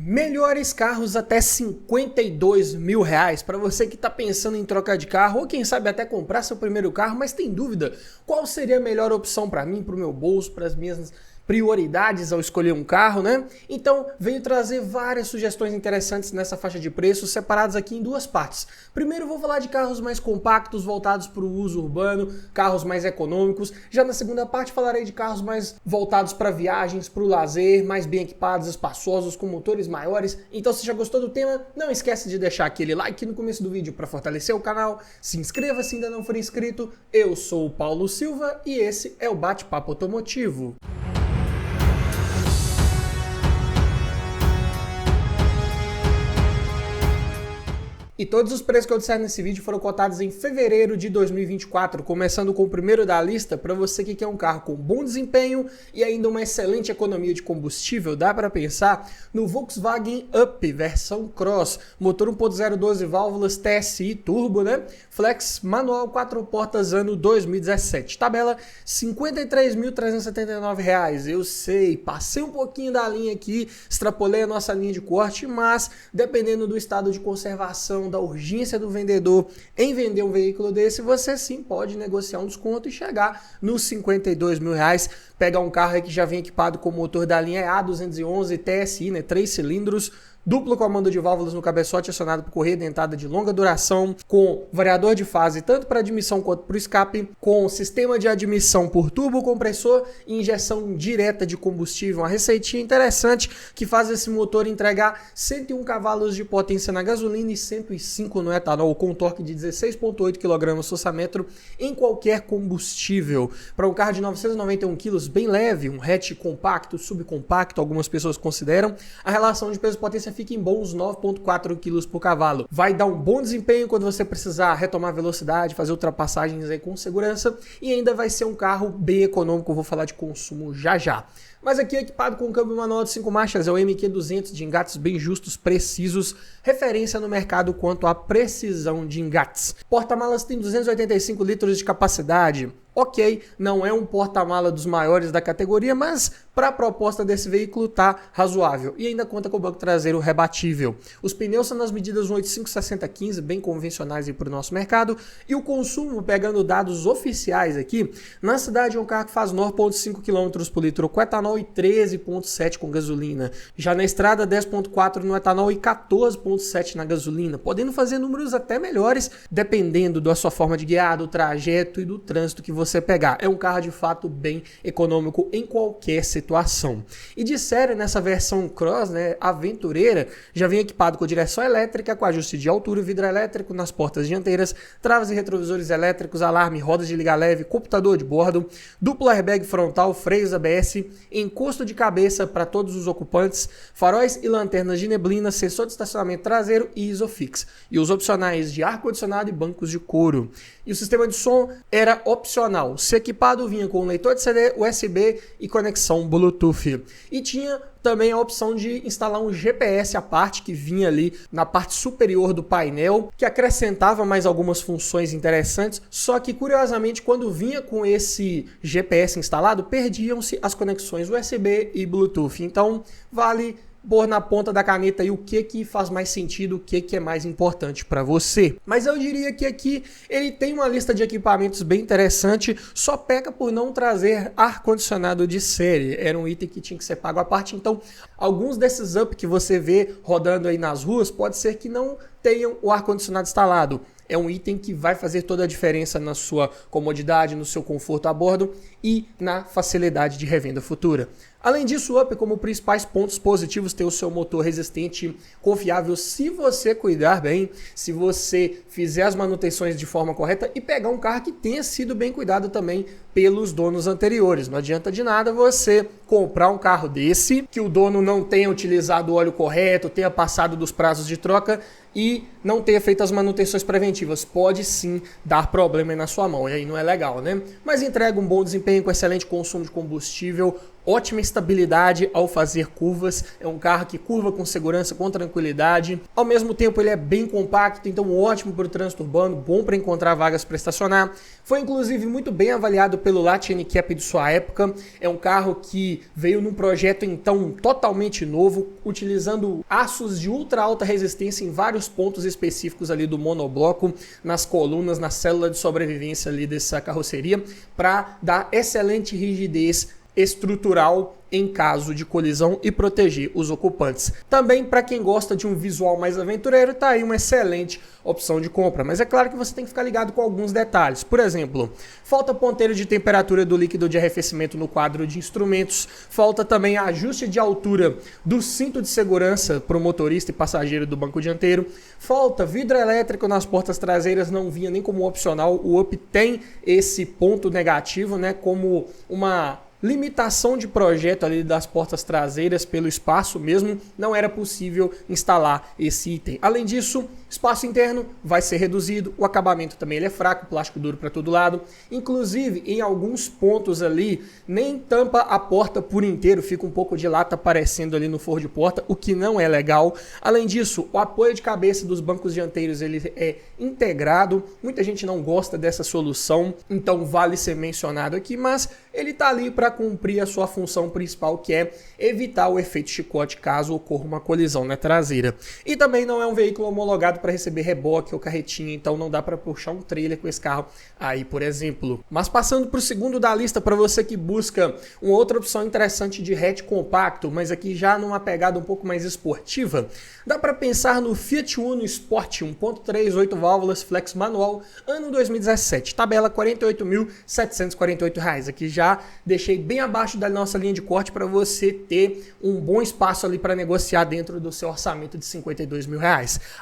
Melhores carros até 52 mil reais. Para você que está pensando em trocar de carro ou quem sabe até comprar seu primeiro carro, mas tem dúvida qual seria a melhor opção para mim, para o meu bolso, para as minhas prioridades ao escolher um carro, né? Então, venho trazer várias sugestões interessantes nessa faixa de preços, separadas aqui em duas partes. Primeiro, vou falar de carros mais compactos, voltados para o uso urbano, carros mais econômicos. Já na segunda parte, falarei de carros mais voltados para viagens, para o lazer, mais bem equipados, espaçosos, com motores maiores. Então, se já gostou do tema, não esquece de deixar aquele like no começo do vídeo para fortalecer o canal. Se inscreva se ainda não for inscrito. Eu sou o Paulo Silva e esse é o Bate-Papo Automotivo. E todos os preços que eu disser nesse vídeo foram cotados em fevereiro de 2024, começando com o primeiro da lista, para você que quer um carro com bom desempenho e ainda uma excelente economia de combustível, dá para pensar no Volkswagen Up, versão Cross, motor 1.0 12 válvulas TSI Turbo, né? Flex manual 4 portas ano 2017, tabela R$ 53.379. Eu sei, passei um pouquinho da linha aqui, extrapolei a nossa linha de corte, mas dependendo do estado de conservação, da urgência do vendedor em vender um veículo desse, você sim pode negociar um desconto e chegar nos 52 mil reais, pegar um carro aí que já vem equipado com o motor da linha A211 TSI, né, 3 cilindros, duplo comando de válvulas no cabeçote acionado por correia dentada de longa duração, com variador de fase tanto para admissão quanto para o escape, com sistema de admissão por turbo compressor e injeção direta de combustível. Uma receitinha interessante que faz esse motor entregar 101 cavalos de potência na gasolina e 105 no etanol, com torque de 16,8 kgfm em qualquer combustível. Para um carro de 991 kg, bem leve, um hatch compacto, subcompacto, algumas pessoas consideram, a relação de peso-potência fica em bons 9,4 kg por cavalo. Vai dar um bom desempenho quando você precisar retomar velocidade, fazer ultrapassagens aí com segurança e ainda vai ser um carro bem econômico, eu vou falar de consumo já já. Mas aqui é equipado com câmbio manual de 5 marchas, é o MQ200 de engates bem justos, precisos, referência no mercado quanto à precisão de engates. Porta-malas tem 285 litros de capacidade. Ok, não é um porta-mala dos maiores da categoria, mas para a proposta desse veículo tá razoável. E ainda conta com o banco traseiro rebatível. Os pneus são nas medidas 185/60/15, bem convencionais para o nosso mercado. E o consumo, pegando dados oficiais aqui, na cidade é um carro que faz 9,5 km por litro com etanol e 13,7 com gasolina. Já na estrada, 10,4 no etanol e 14,7 na gasolina, podendo fazer números até melhores, dependendo da sua forma de guiar, do trajeto e do trânsito que você pegar. É um carro de fato bem econômico em qualquer situação. E de série, nessa versão Cross, né, aventureira, já vem equipado com direção elétrica, com ajuste de altura e vidro elétrico nas portas dianteiras, travas e retrovisores elétricos, alarme, rodas de liga leve, computador de bordo, duplo airbag frontal, freios ABS, encosto de cabeça para todos os ocupantes, faróis e lanternas de neblina, sensor de estacionamento traseiro e Isofix. E os opcionais de ar-condicionado e bancos de couro. E o sistema de som era opcional. Se equipado, vinha com leitor de CD, USB e conexão Bluetooth. E tinha também a opção de instalar um GPS à parte, que vinha ali na parte superior do painel, que acrescentava mais algumas funções interessantes, só que curiosamente quando vinha com esse GPS instalado, perdiam-se as conexões USB e Bluetooth. Então vale pôr na ponta da caneta aí o que faz mais sentido, o que é mais importante para você. Mas eu diria que aqui ele tem uma lista de equipamentos bem interessante, só peca por não trazer ar-condicionado de série. Era um item que tinha que ser pago à parte, então alguns desses Up que você vê rodando aí nas ruas, pode ser que não tenham o ar-condicionado instalado. É um item que vai fazer toda a diferença na sua comodidade, no seu conforto a bordo e na facilidade de revenda futura. Além disso, o Up, como principais pontos positivos, tem o seu motor resistente, confiável, se você cuidar bem, se você fizer as manutenções de forma correta e pegar um carro que tenha sido bem cuidado também pelos donos anteriores. Não adianta de nada você comprar um carro desse, que o dono não tenha utilizado o óleo correto, tenha passado dos prazos de troca e não tenha feito as manutenções preventivas. Pode sim dar problema aí na sua mão, e aí não é legal, né? Mas entrega um bom desempenho com excelente consumo de combustível, ótima estabilidade ao fazer curvas, é um carro que curva com segurança, com tranquilidade. Ao mesmo tempo ele é bem compacto, então ótimo para o trânsito urbano, bom para encontrar vagas para estacionar. Foi inclusive muito bem avaliado pelo Latte NCAP de sua época. É um carro que veio num projeto então totalmente novo, utilizando aços de ultra alta resistência em vários pontos específicos ali do monobloco, nas colunas, na célula de sobrevivência ali dessa carroceria, para dar excelente rigidez estrutural em caso de colisão e proteger os ocupantes. Também para quem gosta de um visual mais aventureiro, tá aí uma excelente opção de compra, mas é claro que você tem que ficar ligado com alguns detalhes. Por exemplo, falta ponteiro de temperatura do líquido de arrefecimento no quadro de instrumentos, falta também ajuste de altura do cinto de segurança para o motorista e passageiro do banco dianteiro, falta vidro elétrico nas portas traseiras, não vinha nem como opcional. O Up tem esse ponto negativo, né, como uma limitação de projeto ali das portas traseiras pelo espaço mesmo, não era possível instalar esse item. Além disso, espaço interno vai ser reduzido, o acabamento também ele é fraco, plástico duro para todo lado, inclusive em alguns pontos ali nem tampa a porta por inteiro, fica um pouco de lata aparecendo ali no forro de porta, o que não é legal. Além disso, o apoio de cabeça dos bancos dianteiros ele é integrado, muita gente não gosta dessa solução, então vale ser mencionado aqui, mas ele está ali para cumprir a sua função principal, que é evitar o efeito chicote caso ocorra uma colisão na traseira. E também não é um veículo homologado para receber reboque ou carretinha, então não dá para puxar um trailer com esse carro aí, por exemplo. Mas passando para o segundo da lista, para você que busca uma outra opção interessante de hatch compacto, mas aqui já numa pegada um pouco mais esportiva, dá para pensar no Fiat Uno Sport 1.3, 8 válvulas, flex manual, ano 2017, tabela R$ 48.748. Aqui já deixei bem abaixo da nossa linha de corte para você ter um bom espaço ali para negociar dentro do seu orçamento de R$52 mil.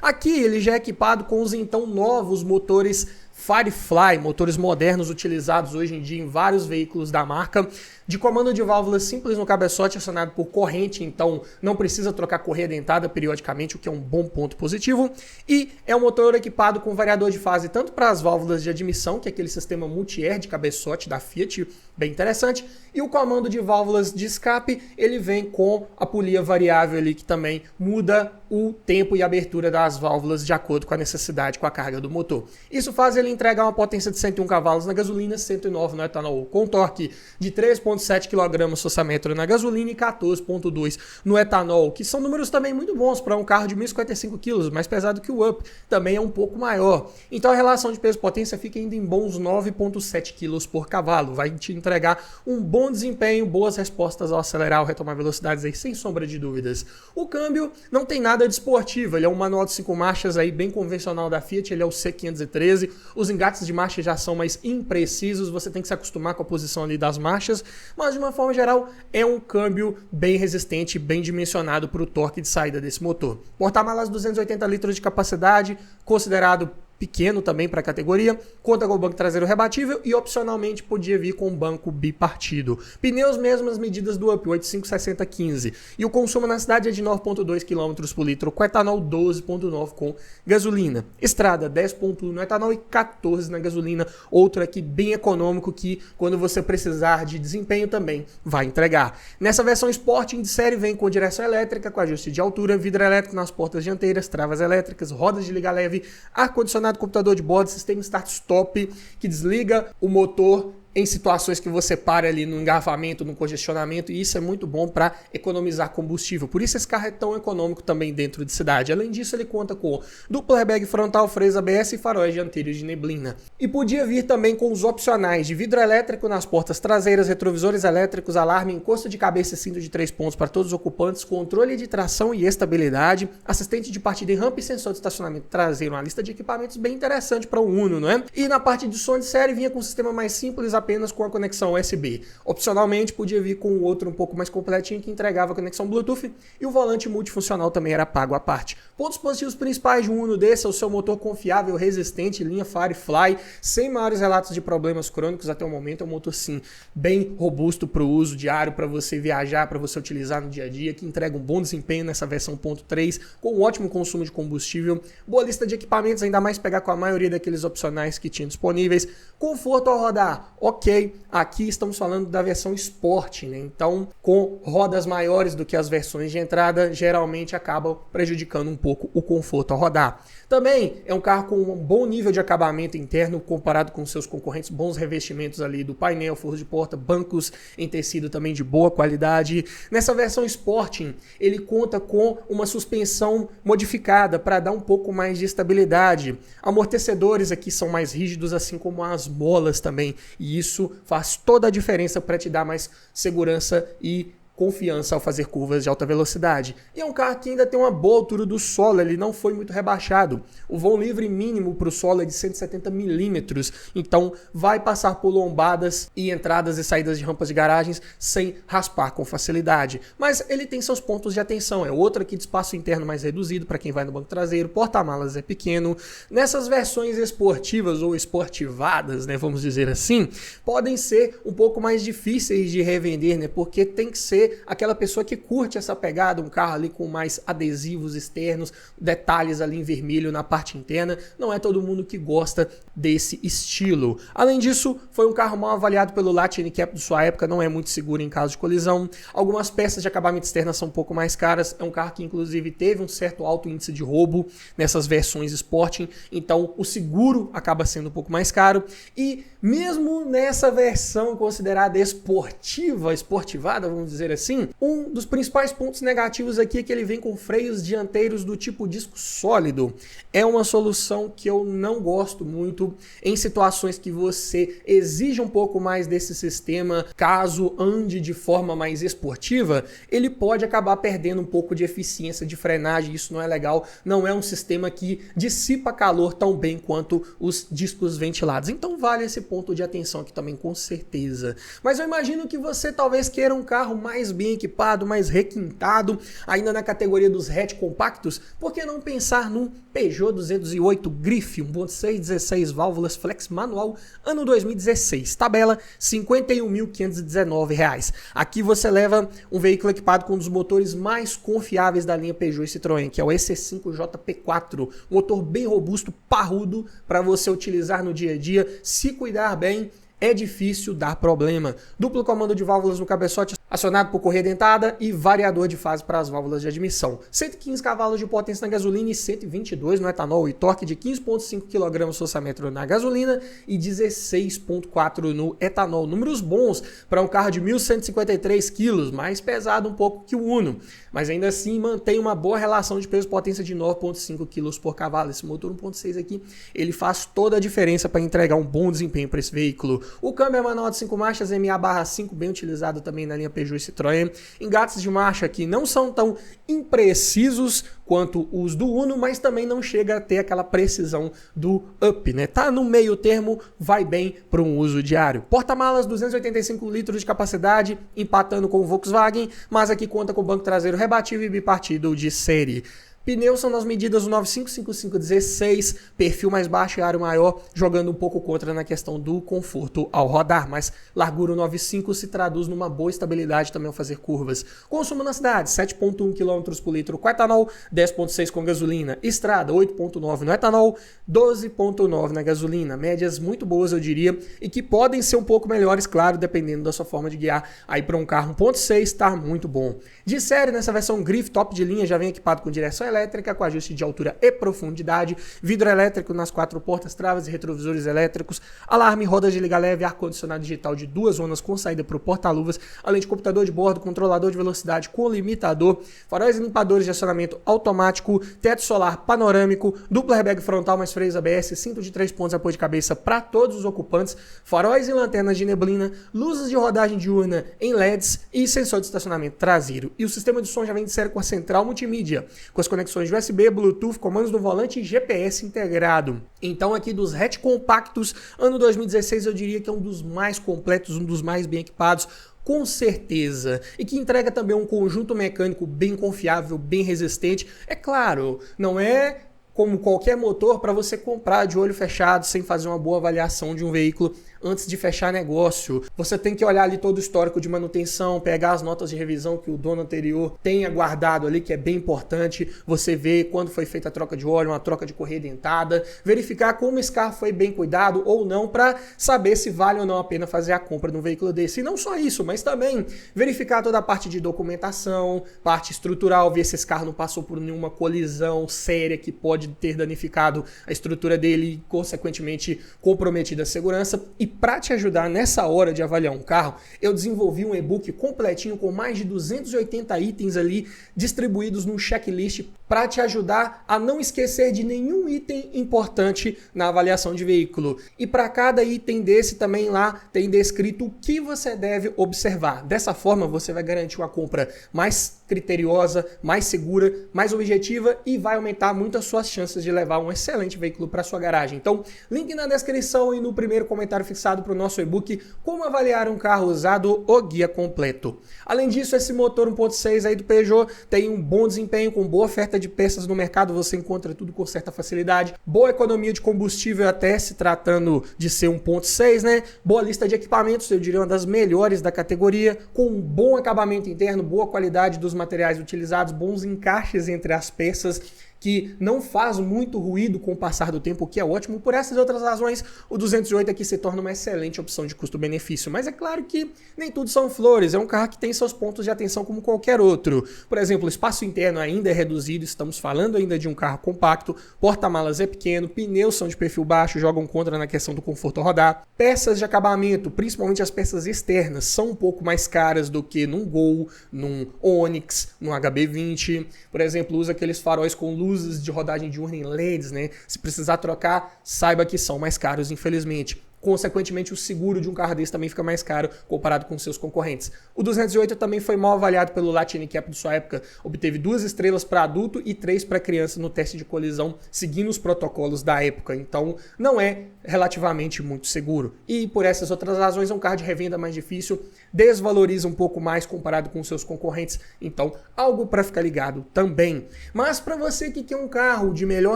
Aqui ele já é equipado com os então novos motores Firefly, motores modernos utilizados hoje em dia em vários veículos da marca, de comando de válvulas simples no cabeçote acionado por corrente, então não precisa trocar correia dentada periodicamente, o que é um bom ponto positivo, e é um motor equipado com variador de fase tanto para as válvulas de admissão, que é aquele sistema multi-air de cabeçote da Fiat, bem interessante, e o comando de válvulas de escape, ele vem com a polia variável ali, que também muda o tempo e abertura das válvulas de acordo com a necessidade, com a carga do motor. Isso faz ele entregar uma potência de 101 cavalos na gasolina, 109 no etanol, com torque de 3,7 kg/m na gasolina e 14,2 no etanol, que são números também muito bons para um carro de 1.055 kg, mais pesado que o Up, também é um pouco maior. Então a relação de peso-potência fica ainda em bons 9,7 kg por cavalo, vai te entregar um bom desempenho, boas respostas ao acelerar ou retomar velocidades aí, sem sombra de dúvidas. O câmbio não tem nada de esportivo, ele é um manual de 5 marchas aí bem convencional da Fiat, ele é o C513, os engates de marcha já são mais imprecisos, você tem que se acostumar com a posição ali das marchas, mas de uma forma geral é um câmbio bem resistente, bem dimensionado para o torque de saída desse motor. Porta-malas 280 litros de capacidade, considerado pequeno também para a categoria, conta com o banco traseiro rebatível e opcionalmente podia vir com um banco bipartido. Pneus mesmas medidas do Up, 85/60/15, e o consumo na cidade é de 9,2 km por litro com etanol, 12,9 com gasolina. Estrada 10,1 no etanol e 14 na gasolina, outro aqui bem econômico que quando você precisar de desempenho também vai entregar. Nessa versão Sporting de série vem com direção elétrica, com ajuste de altura, vidro elétrico nas portas dianteiras, travas elétricas, rodas de liga leve, ar-condicionado, computador de bordo, sistema start-stop que desliga o motor em situações que você para ali no engarrafamento, no congestionamento, e isso é muito bom para economizar combustível. Por isso esse carro é tão econômico também dentro de cidade. Além disso, ele conta com duplo airbag frontal, freios ABS e faróis dianteiros de neblina. E podia vir também com os opcionais de vidro elétrico nas portas traseiras, retrovisores elétricos, alarme, encosto de cabeça e cinto de 3 pontos para todos os ocupantes, controle de tração e estabilidade, assistente de partida em rampa e sensor de estacionamento traseiro. Uma lista de equipamentos bem interessante para um Uno, não é? E na parte de som de série vinha com um sistema mais simples, apenas com a conexão USB. Opcionalmente podia vir com outro um pouco mais completinho que entregava a conexão Bluetooth e o volante multifuncional também era pago à parte. Pontos positivos principais de um Uno desse é o seu motor confiável, resistente, linha Firefly, sem maiores relatos de problemas crônicos até o momento. É um motor sim bem robusto para o uso diário, para você viajar, para você utilizar no dia a dia, que entrega um bom desempenho nessa versão 1.3 com um ótimo consumo de combustível, boa lista de equipamentos, ainda mais pegar com a maioria daqueles opcionais que tinha disponíveis, conforto ao rodar, Ok, aqui estamos falando da versão Sport, né? Então, com rodas maiores do que as versões de entrada, geralmente acabam prejudicando um pouco o conforto ao rodar. Também é um carro com um bom nível de acabamento interno comparado com seus concorrentes, bons revestimentos ali do painel, forro de porta, bancos em tecido também de boa qualidade. Nessa versão Sporting, ele conta com uma suspensão modificada para dar um pouco mais de estabilidade. Amortecedores aqui são mais rígidos, assim como as molas também, e isso faz toda a diferença para te dar mais segurança e confiança ao fazer curvas de alta velocidade. E é um carro que ainda tem uma boa altura do solo, ele não foi muito rebaixado. O vão livre mínimo para o solo é de 170 milímetros, então vai passar por lombadas e entradas e saídas de rampas de garagens sem raspar com facilidade. Mas ele tem seus pontos de atenção, é outro aqui de espaço interno mais reduzido para quem vai no banco traseiro, porta-malas é pequeno. Nessas versões esportivas ou esportivadas, né, vamos dizer assim, podem ser um pouco mais difíceis de revender, né, porque tem que ser aquela pessoa que curte essa pegada, um carro ali com mais adesivos externos, detalhes ali em vermelho na parte interna. Não é todo mundo que gosta desse estilo. Além disso, foi um carro mal avaliado pelo Lat NCAP de sua época, não é muito seguro em caso de colisão. Algumas peças de acabamento externo são um pouco mais caras. É um carro que inclusive teve um certo alto índice de roubo nessas versões Sporting, então o seguro acaba sendo um pouco mais caro. E mesmo nessa versão considerada esportivada, vamos dizer assim, um dos principais pontos negativos aqui é que ele vem com freios dianteiros do tipo disco sólido. É uma solução que eu não gosto muito em situações que você exige um pouco mais desse sistema. Caso ande de forma mais esportiva, ele pode acabar perdendo um pouco de eficiência de frenagem, isso não é legal, não é um sistema que dissipa calor tão bem quanto os discos ventilados. Então vale esse ponto de atenção aqui também, com certeza. Mas eu imagino que você talvez queira um carro mais bem equipado, mais requintado, ainda na categoria dos hatch compactos. Por que não pensar num Peugeot 208 Grife 1.6, 16 válvulas flex manual, ano 2016, tabela R$ 51.519. Aqui você leva um veículo equipado com um dos motores mais confiáveis da linha Peugeot e Citroën, que é o EC5 JP4, um motor bem robusto, parrudo, para você utilizar no dia a dia. Se cuidar bem, é difícil dar problema. Duplo comando de válvulas no cabeçote, acionado por correia dentada, e variador de fase para as válvulas de admissão. 115 cavalos de potência na gasolina e 122 no etanol, e torque de 15,5 kg/m na gasolina e 16,4 no etanol. Números bons para um carro de 1.153 kg, mais pesado um pouco que o Uno, mas ainda assim mantém uma boa relação de peso-potência de 9,5 kg por cavalo. Esse motor 1.6 aqui, ele faz toda a diferença para entregar um bom desempenho para esse veículo. O câmbio é manual de 5 marchas, MA/5, bem utilizado também na linha Peugeot e Citroën. Engates de marcha que não são tão imprecisos quanto os do Uno, mas também não chega a ter aquela precisão do Up, né? Tá no meio termo, vai bem para um uso diário. Porta-malas 285 litros de capacidade, empatando com o Volkswagen, mas aqui conta com banco traseiro rebatível e bipartido de série. Pneus são nas medidas do 955516, perfil mais baixo e aro maior, jogando um pouco contra na questão do conforto ao rodar, mas largura 95 se traduz numa boa estabilidade também ao fazer curvas. Consumo na cidade, 7,1 km por litro com etanol, 10,6 com gasolina. Estrada, 8,9 no etanol, 12,9 na gasolina. Médias muito boas, eu diria, e que podem ser um pouco melhores, claro, dependendo da sua forma de guiar. Aí para um carro 1.6 está muito bom. De série, nessa versão Grife top de linha, já vem equipado com direção elétrica, com ajuste de altura e profundidade, vidro elétrico nas 4 portas, travas e retrovisores elétricos, alarme, rodas de liga leve, ar-condicionado digital de 2 zonas com saída para o porta-luvas, além de computador de bordo, controlador de velocidade com limitador, faróis e limpadores de acionamento automático, teto solar panorâmico, dupla airbag frontal mais freios ABS, cinto de 3 pontos apoio de cabeça para todos os ocupantes, faróis e lanternas de neblina, luzes de rodagem diurna em LEDs e sensor de estacionamento traseiro. E o sistema de som já vem de série com a central multimídia, com as conexões USB, Bluetooth, comandos no volante e GPS integrado. Então aqui dos hatch compactos, ano 2016 eu diria que é um dos mais completos, um dos mais bem equipados, com certeza, e que entrega também um conjunto mecânico bem confiável, bem resistente. É claro, não é como qualquer motor, para você comprar de olho fechado, sem fazer uma boa avaliação de um veículo antes de fechar negócio. Você tem que olhar ali todo o histórico de manutenção, pegar as notas de revisão que o dono anterior tenha guardado ali, que é bem importante. Você ver quando foi feita a troca de óleo, uma troca de correia dentada, verificar como esse carro foi bem cuidado ou não, para saber se vale ou não a pena fazer a compra de um veículo desse. E não só isso, mas também verificar toda a parte de documentação, parte estrutural, ver se esse carro não passou por nenhuma colisão séria que pode ter danificado a estrutura dele e, consequentemente, comprometido a segurança. E para te ajudar nessa hora de avaliar um carro, eu desenvolvi um e-book completinho com mais de 280 itens ali distribuídos num checklist para te ajudar a não esquecer de nenhum item importante na avaliação de veículo. E para cada item desse também lá tem descrito o que você deve observar. Dessa forma você vai garantir uma compra mais criteriosa, mais segura, mais objetiva e vai aumentar muito as suas chances de levar um excelente veículo para sua garagem. Então, link na descrição e no primeiro comentário fixado para o nosso e-book Como Avaliar um Carro Usado, o guia completo. Além disso, esse motor 1.6 aí do Peugeot tem um bom desempenho, com boa oferta de peças no mercado, você encontra tudo com certa facilidade, boa economia de combustível até se tratando de ser 1.6, né? Boa lista de equipamentos, eu diria uma das melhores da categoria, com um bom acabamento interno, boa qualidade dos materiais utilizados, bons encaixes entre as peças, que não faz muito ruído com o passar do tempo, o que é ótimo. Por essas outras razões, o 208 aqui se torna uma excelente opção de custo-benefício. Mas é claro que nem tudo são flores, é um carro que tem seus pontos de atenção como qualquer outro. Por exemplo, o espaço interno ainda é reduzido, estamos falando ainda de um carro compacto, porta-malas é pequeno, pneus são de perfil baixo, jogam contra na questão do conforto ao rodar. Peças de acabamento, principalmente as peças externas, são um pouco mais caras do que num Gol, num Onix, num HB20. Por exemplo, usa aqueles faróis com luzes de rodagem diurna em LEDs, né? Se precisar trocar, saiba que são mais caros, infelizmente. Consequentemente, o seguro de um carro desse também fica mais caro comparado com seus concorrentes. O 208 também foi mal avaliado pelo Latino-Cap de sua época, obteve 2 estrelas para adulto e 3 para criança no teste de colisão, seguindo os protocolos da época. Então, não é relativamente muito seguro. E por essas outras razões, é um carro de revenda mais difícil, desvaloriza um pouco mais comparado com seus concorrentes. Então, algo para ficar ligado também. Mas para você que quer um carro de melhor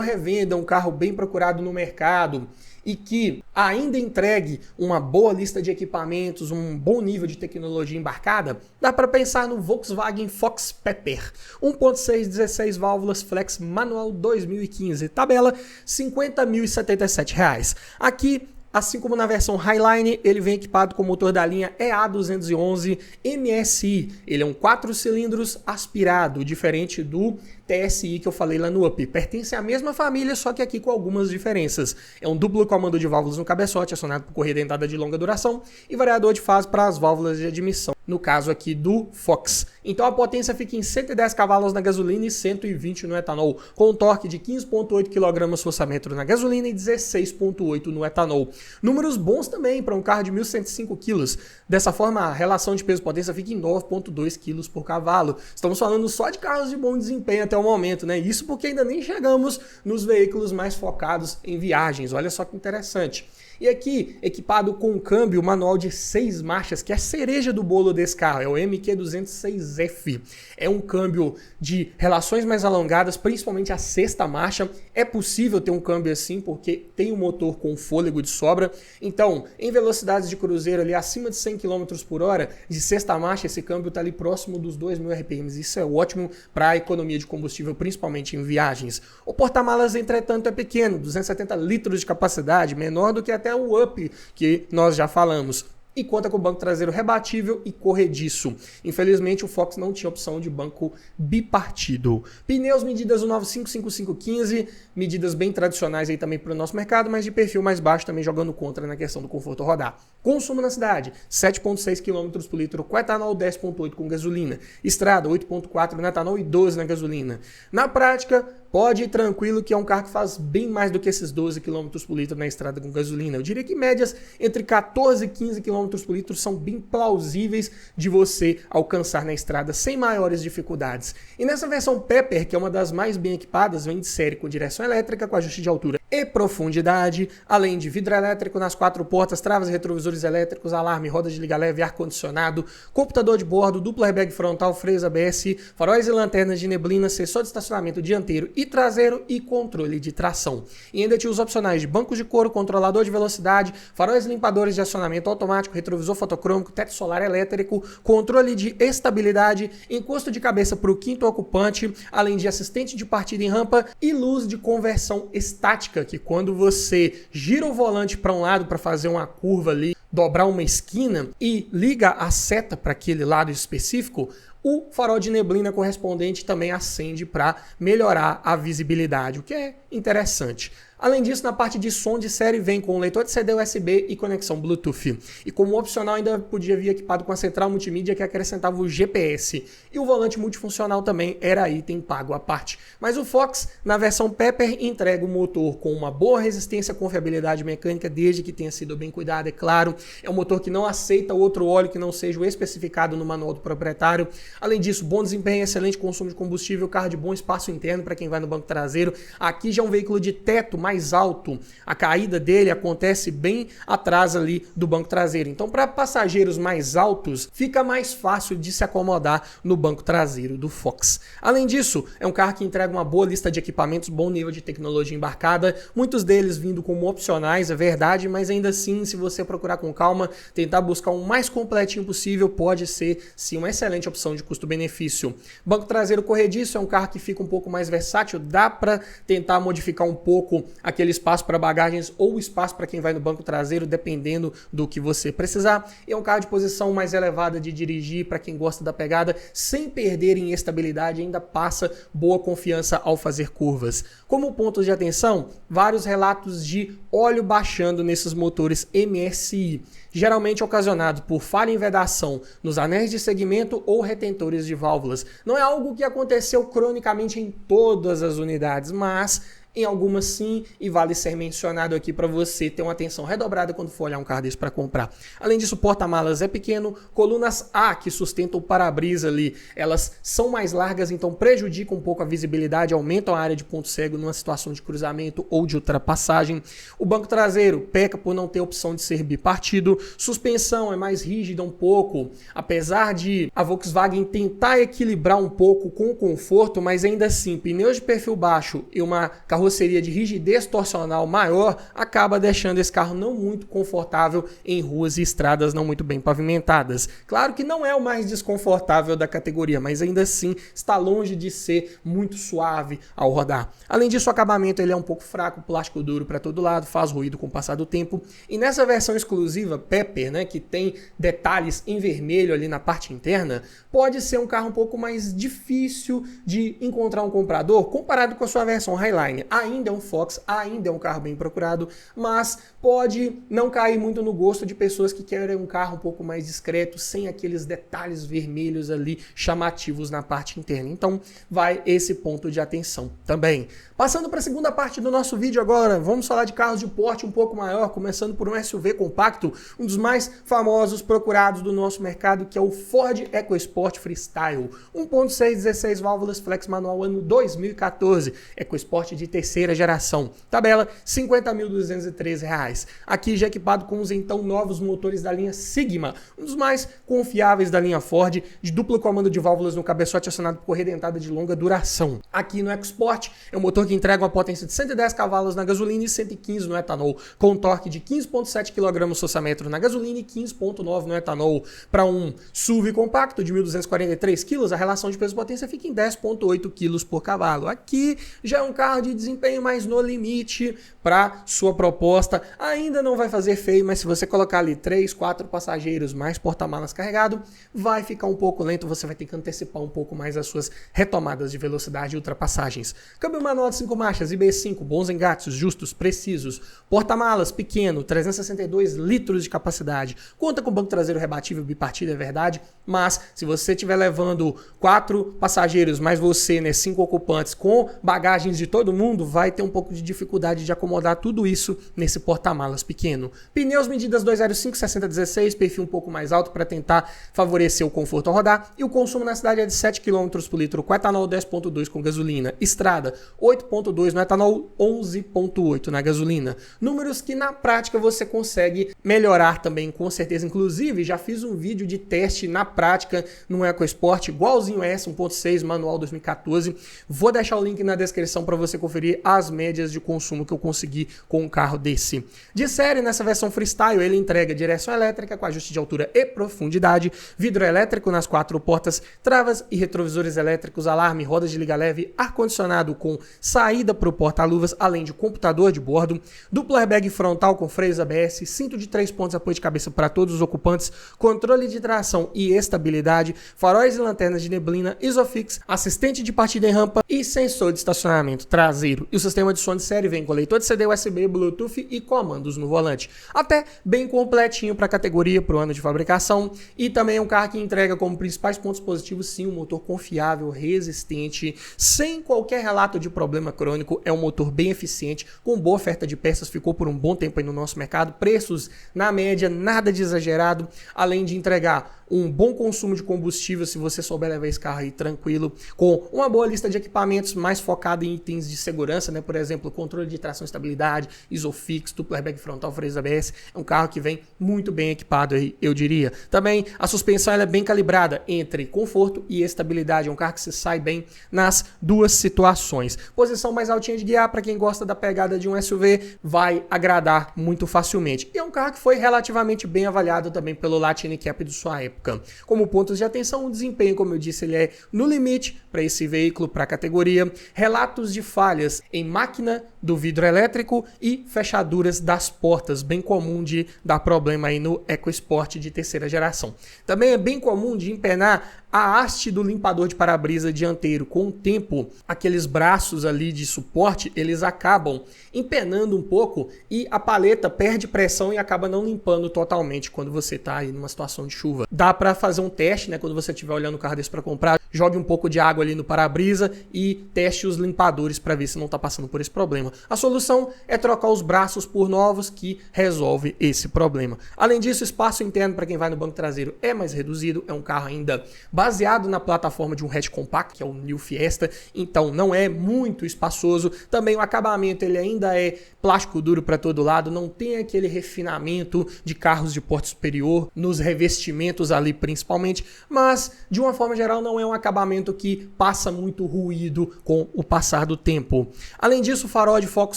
revenda, um carro bem procurado no mercado, e que ainda entregue uma boa lista de equipamentos, um bom nível de tecnologia embarcada, dá para pensar no Volkswagen Fox Pepper 1.6 16 válvulas flex manual 2015, tabela R$ 50.077. Aqui, assim como na versão Highline, ele vem equipado com o motor da linha EA211 MSI. Ele é um 4 cilindros aspirado, diferente do TSI que eu falei lá no Up. Pertence à mesma família, só que aqui com algumas diferenças. É um duplo comando de válvulas no cabeçote, acionado por correia dentada de longa duração, e variador de fase para as válvulas de admissão, no caso aqui do Fox. Então a potência fica em 110 cavalos na gasolina e 120 no etanol, com um torque de 15,8 kgfm na gasolina e 16,8 no etanol. Números bons também para um carro de 1.105 kg. Dessa forma, a relação de peso-potência fica em 9,2 kg por cavalo. Estamos falando só de carros de bom desempenho até o momento, né? Isso porque ainda nem chegamos nos veículos mais focados em viagens. Olha só que interessante. E aqui, equipado com um câmbio manual de 6 marchas, que é a cereja do bolo desse carro, é o MQ206F. É um câmbio de relações mais alongadas, principalmente a sexta marcha. É possível ter um câmbio assim, porque tem um motor com fôlego de sobra. Então, em velocidades de cruzeiro ali acima de 100 km por hora, de sexta marcha, esse câmbio está ali próximo dos 2.000 RPMs. Isso é ótimo para a economia de combustível, principalmente em viagens. O porta-malas, entretanto, é pequeno, 270 litros de capacidade, menor do que até o Up, que nós já falamos. E conta com o banco traseiro rebatível e corrediço. Infelizmente, o Fox não tinha opção de banco bipartido. Pneus medidas 195/5515, medidas bem tradicionais aí também para o nosso mercado, mas de perfil mais baixo, também jogando contra na questão do conforto ao rodar. Consumo na cidade, 7,6 km por litro com etanol, 10,8 com gasolina. Estrada, 8,4 no etanol e 12 na gasolina. Na prática, pode ir tranquilo que é um carro que faz bem mais do que esses 12 km por litro na estrada com gasolina. Eu diria que médias entre 14 e 15 km por litro são bem plausíveis de você alcançar na estrada sem maiores dificuldades. E nessa versão Pepper, que é uma das mais bem equipadas, vem de série com direção elétrica, com ajuste de altura e profundidade, além de vidro elétrico nas 4 portas, travas e retrovisores elétricos, alarme, roda de liga leve, ar-condicionado, computador de bordo, duplo airbag frontal, freios ABS, faróis e lanternas de neblina, sensor de estacionamento dianteiro e traseiro e controle de tração. E ainda tinha os opcionais de bancos de couro, controlador de velocidade, faróis limpadores de acionamento automático, retrovisor fotocrômico, teto solar elétrico, controle de estabilidade, encosto de cabeça para o quinto ocupante, além de assistente de partida em rampa e luz de conversão estática, que quando você gira o volante para um lado para fazer uma curva ali, dobrar uma esquina e liga a seta para aquele lado específico, o farol de neblina correspondente também acende para melhorar a visibilidade, o que é interessante. Além disso, na parte de som de série vem com leitor de CD USB e conexão Bluetooth. E como opcional ainda podia vir equipado com a central multimídia que acrescentava o GPS. E o volante multifuncional também era item pago à parte. Mas o Fox, na versão Pepper, entrega o motor com uma boa resistência e confiabilidade mecânica, desde que tenha sido bem cuidado, é claro. É um motor que não aceita outro óleo que não seja o especificado no manual do proprietário. Além disso, bom desempenho, excelente consumo de combustível, carro de bom espaço interno para quem vai no banco traseiro. Aqui já é um veículo de teto mais alto, a caída dele acontece bem atrás ali do banco traseiro. Então, para passageiros mais altos, fica mais fácil de se acomodar no banco traseiro do Fox. Além disso, é um carro que entrega uma boa lista de equipamentos, bom nível de tecnologia embarcada, muitos deles vindo como opcionais, é verdade, mas ainda assim, se você procurar com calma, tentar buscar o mais completinho possível, pode ser sim uma excelente opção de custo-benefício. Banco traseiro corrediço é um carro que fica um pouco mais versátil, dá para tentar modificar um pouco aquele espaço para bagagens ou espaço para quem vai no banco traseiro, dependendo do que você precisar. É um carro de posição mais elevada de dirigir para quem gosta da pegada, sem perder em estabilidade, ainda passa boa confiança ao fazer curvas. Como pontos de atenção, vários relatos de óleo baixando nesses motores MSI, geralmente ocasionado por falha em vedação nos anéis de segmento ou retentores de válvulas. Não é algo que aconteceu cronicamente em todas as unidades, mas em algumas sim, e vale ser mencionado aqui para você ter uma atenção redobrada quando for olhar um carro desse para comprar. Além disso, o porta-malas é pequeno, colunas A que sustentam o para-brisa ali, elas são mais largas, então prejudicam um pouco a visibilidade, aumentam a área de ponto cego numa situação de cruzamento ou de ultrapassagem. O banco traseiro peca por não ter opção de ser bipartido, suspensão é mais rígida um pouco, apesar de a Volkswagen tentar equilibrar um pouco com o conforto, mas ainda assim, pneus de perfil baixo e uma carroceria de rigidez torsional maior acaba deixando esse carro não muito confortável em ruas e estradas não muito bem pavimentadas. Claro que não é o mais desconfortável da categoria, mas ainda assim está longe de ser muito suave ao rodar. Além disso, o acabamento ele é um pouco fraco, plástico duro para todo lado, faz ruído com o passar do tempo. E nessa versão exclusiva Pepper, né, que tem detalhes em vermelho ali na parte interna, pode ser um carro um pouco mais difícil de encontrar um comprador comparado com a sua versão Highline. Ainda é um Fox, ainda é um carro bem procurado, mas pode não cair muito no gosto de pessoas que querem um carro um pouco mais discreto, sem aqueles detalhes vermelhos ali chamativos na parte interna. Então, vai esse ponto de atenção também. Passando para a segunda parte do nosso vídeo agora, vamos falar de carros de porte um pouco maior, começando por um SUV compacto, um dos mais famosos, procurados do nosso mercado, que é o Ford EcoSport Freestyle. 1.6, 16 válvulas, flex manual, ano 2014. EcoSport de terceira geração. Tabela R$ 50.213. Aqui já equipado com os então novos motores da linha Sigma, um dos mais confiáveis da linha Ford, de duplo comando de válvulas no cabeçote acionado por correia dentada de longa duração. Aqui no EcoSport é um motor que entrega uma potência de 110 cavalos na gasolina e 115 no etanol, com torque de 15,7 kg/m na gasolina e 15,9 no etanol. Para um SUV compacto de 1.243 kg, a relação de peso-potência fica em 10,8 kg por cavalo. Aqui já é um carro de desempenho mais no limite para sua proposta. Ainda não vai fazer feio, mas se você colocar ali 3, 4 passageiros mais porta-malas carregado, vai ficar um pouco lento, você vai ter que antecipar um pouco mais as suas retomadas de velocidade e ultrapassagens. Câmbio manual de 5 marchas, IB5, bons engates, justos, precisos. Porta-malas pequeno, 362 litros de capacidade. Conta com banco traseiro rebatível bipartido, é verdade, mas se você estiver levando 4 passageiros mais você, né, 5 ocupantes com bagagens de todo mundo, mundo vai ter um pouco de dificuldade de acomodar tudo isso nesse porta-malas pequeno. Pneus medidas 205, 60/16, perfil um pouco mais alto para tentar favorecer o conforto ao rodar, e o consumo na cidade é de 7 km por litro com etanol, 10.2 com gasolina. Estrada, 8.2 no etanol, 11.8 na gasolina. Números que na prática você consegue melhorar também, com certeza. Inclusive, já fiz um vídeo de teste na prática no EcoSport, igualzinho essa, 1.6, manual 2014. Vou deixar o link na descrição para você conferir as médias de consumo que eu consegui com um carro desse. De série, nessa versão Freestyle, ele entrega direção elétrica com ajuste de altura e profundidade, vidro elétrico nas 4 portas, travas e retrovisores elétricos, alarme, rodas de liga leve, ar-condicionado com saída para o porta-luvas, além de computador de bordo, duplo airbag frontal com freios ABS, cinto de 3 pontos apoio de cabeça para todos os ocupantes, controle de tração e estabilidade, faróis e lanternas de neblina, Isofix, assistente de partida em rampa e sensor de estacionamento traseiro. E o sistema de som de série vem com leitor de CD USB, Bluetooth e comandos no volante. Até bem completinho para a categoria, para o ano de fabricação. E também é um carro que entrega como principais pontos positivos, sim, um motor confiável, resistente, sem qualquer relato de problema crônico. É um motor bem eficiente, com boa oferta de peças, ficou por um bom tempo aí no nosso mercado. Preços na média, nada de exagerado, além de entregar um bom consumo de combustível, se você souber levar esse carro aí tranquilo, com uma boa lista de equipamentos mais focada em itens de segurança, né? Por exemplo, controle de tração e estabilidade, Isofix, duplo airbag frontal, freios ABS. É um carro que vem muito bem equipado aí, eu diria. Também a suspensão ela é bem calibrada entre conforto e estabilidade. É um carro que se sai bem nas duas situações. Posição mais altinha de guiar, para quem gosta da pegada de um SUV, vai agradar muito facilmente. E é um carro que foi relativamente bem avaliado também pelo Latin Cap de sua época. Como pontos de atenção, o desempenho, como eu disse, ele é no limite para esse veículo, para a categoria. Relatos de falhas em máquina do vidro elétrico e fechaduras das portas, bem comum de dar problema aí no EcoSport de terceira geração. Também é bem comum de empenar a haste do limpador de para-brisa dianteiro. Com o tempo, aqueles braços ali de suporte, eles acabam empenando um pouco e a paleta perde pressão e acaba não limpando totalmente quando você está aí numa situação de chuva. Dá para fazer um teste, né, quando você estiver olhando o carro desse para comprar, jogue um pouco de água ali no para-brisa e teste os limpadores para ver se não está passando por esse problema. A solução é trocar os braços por novos, que resolve esse problema. Além disso, o espaço interno para quem vai no banco traseiro é mais reduzido, é um carro ainda baseado na plataforma de um hatch compact, que é o New Fiesta, então não é muito espaçoso. Também o acabamento ele ainda é plástico duro para todo lado, não tem aquele refinamento de carros de porte superior, nos revestimentos ali principalmente, mas de uma forma geral não é um acabamento que passa muito ruído com o passar do tempo. Além disso, o farol de foco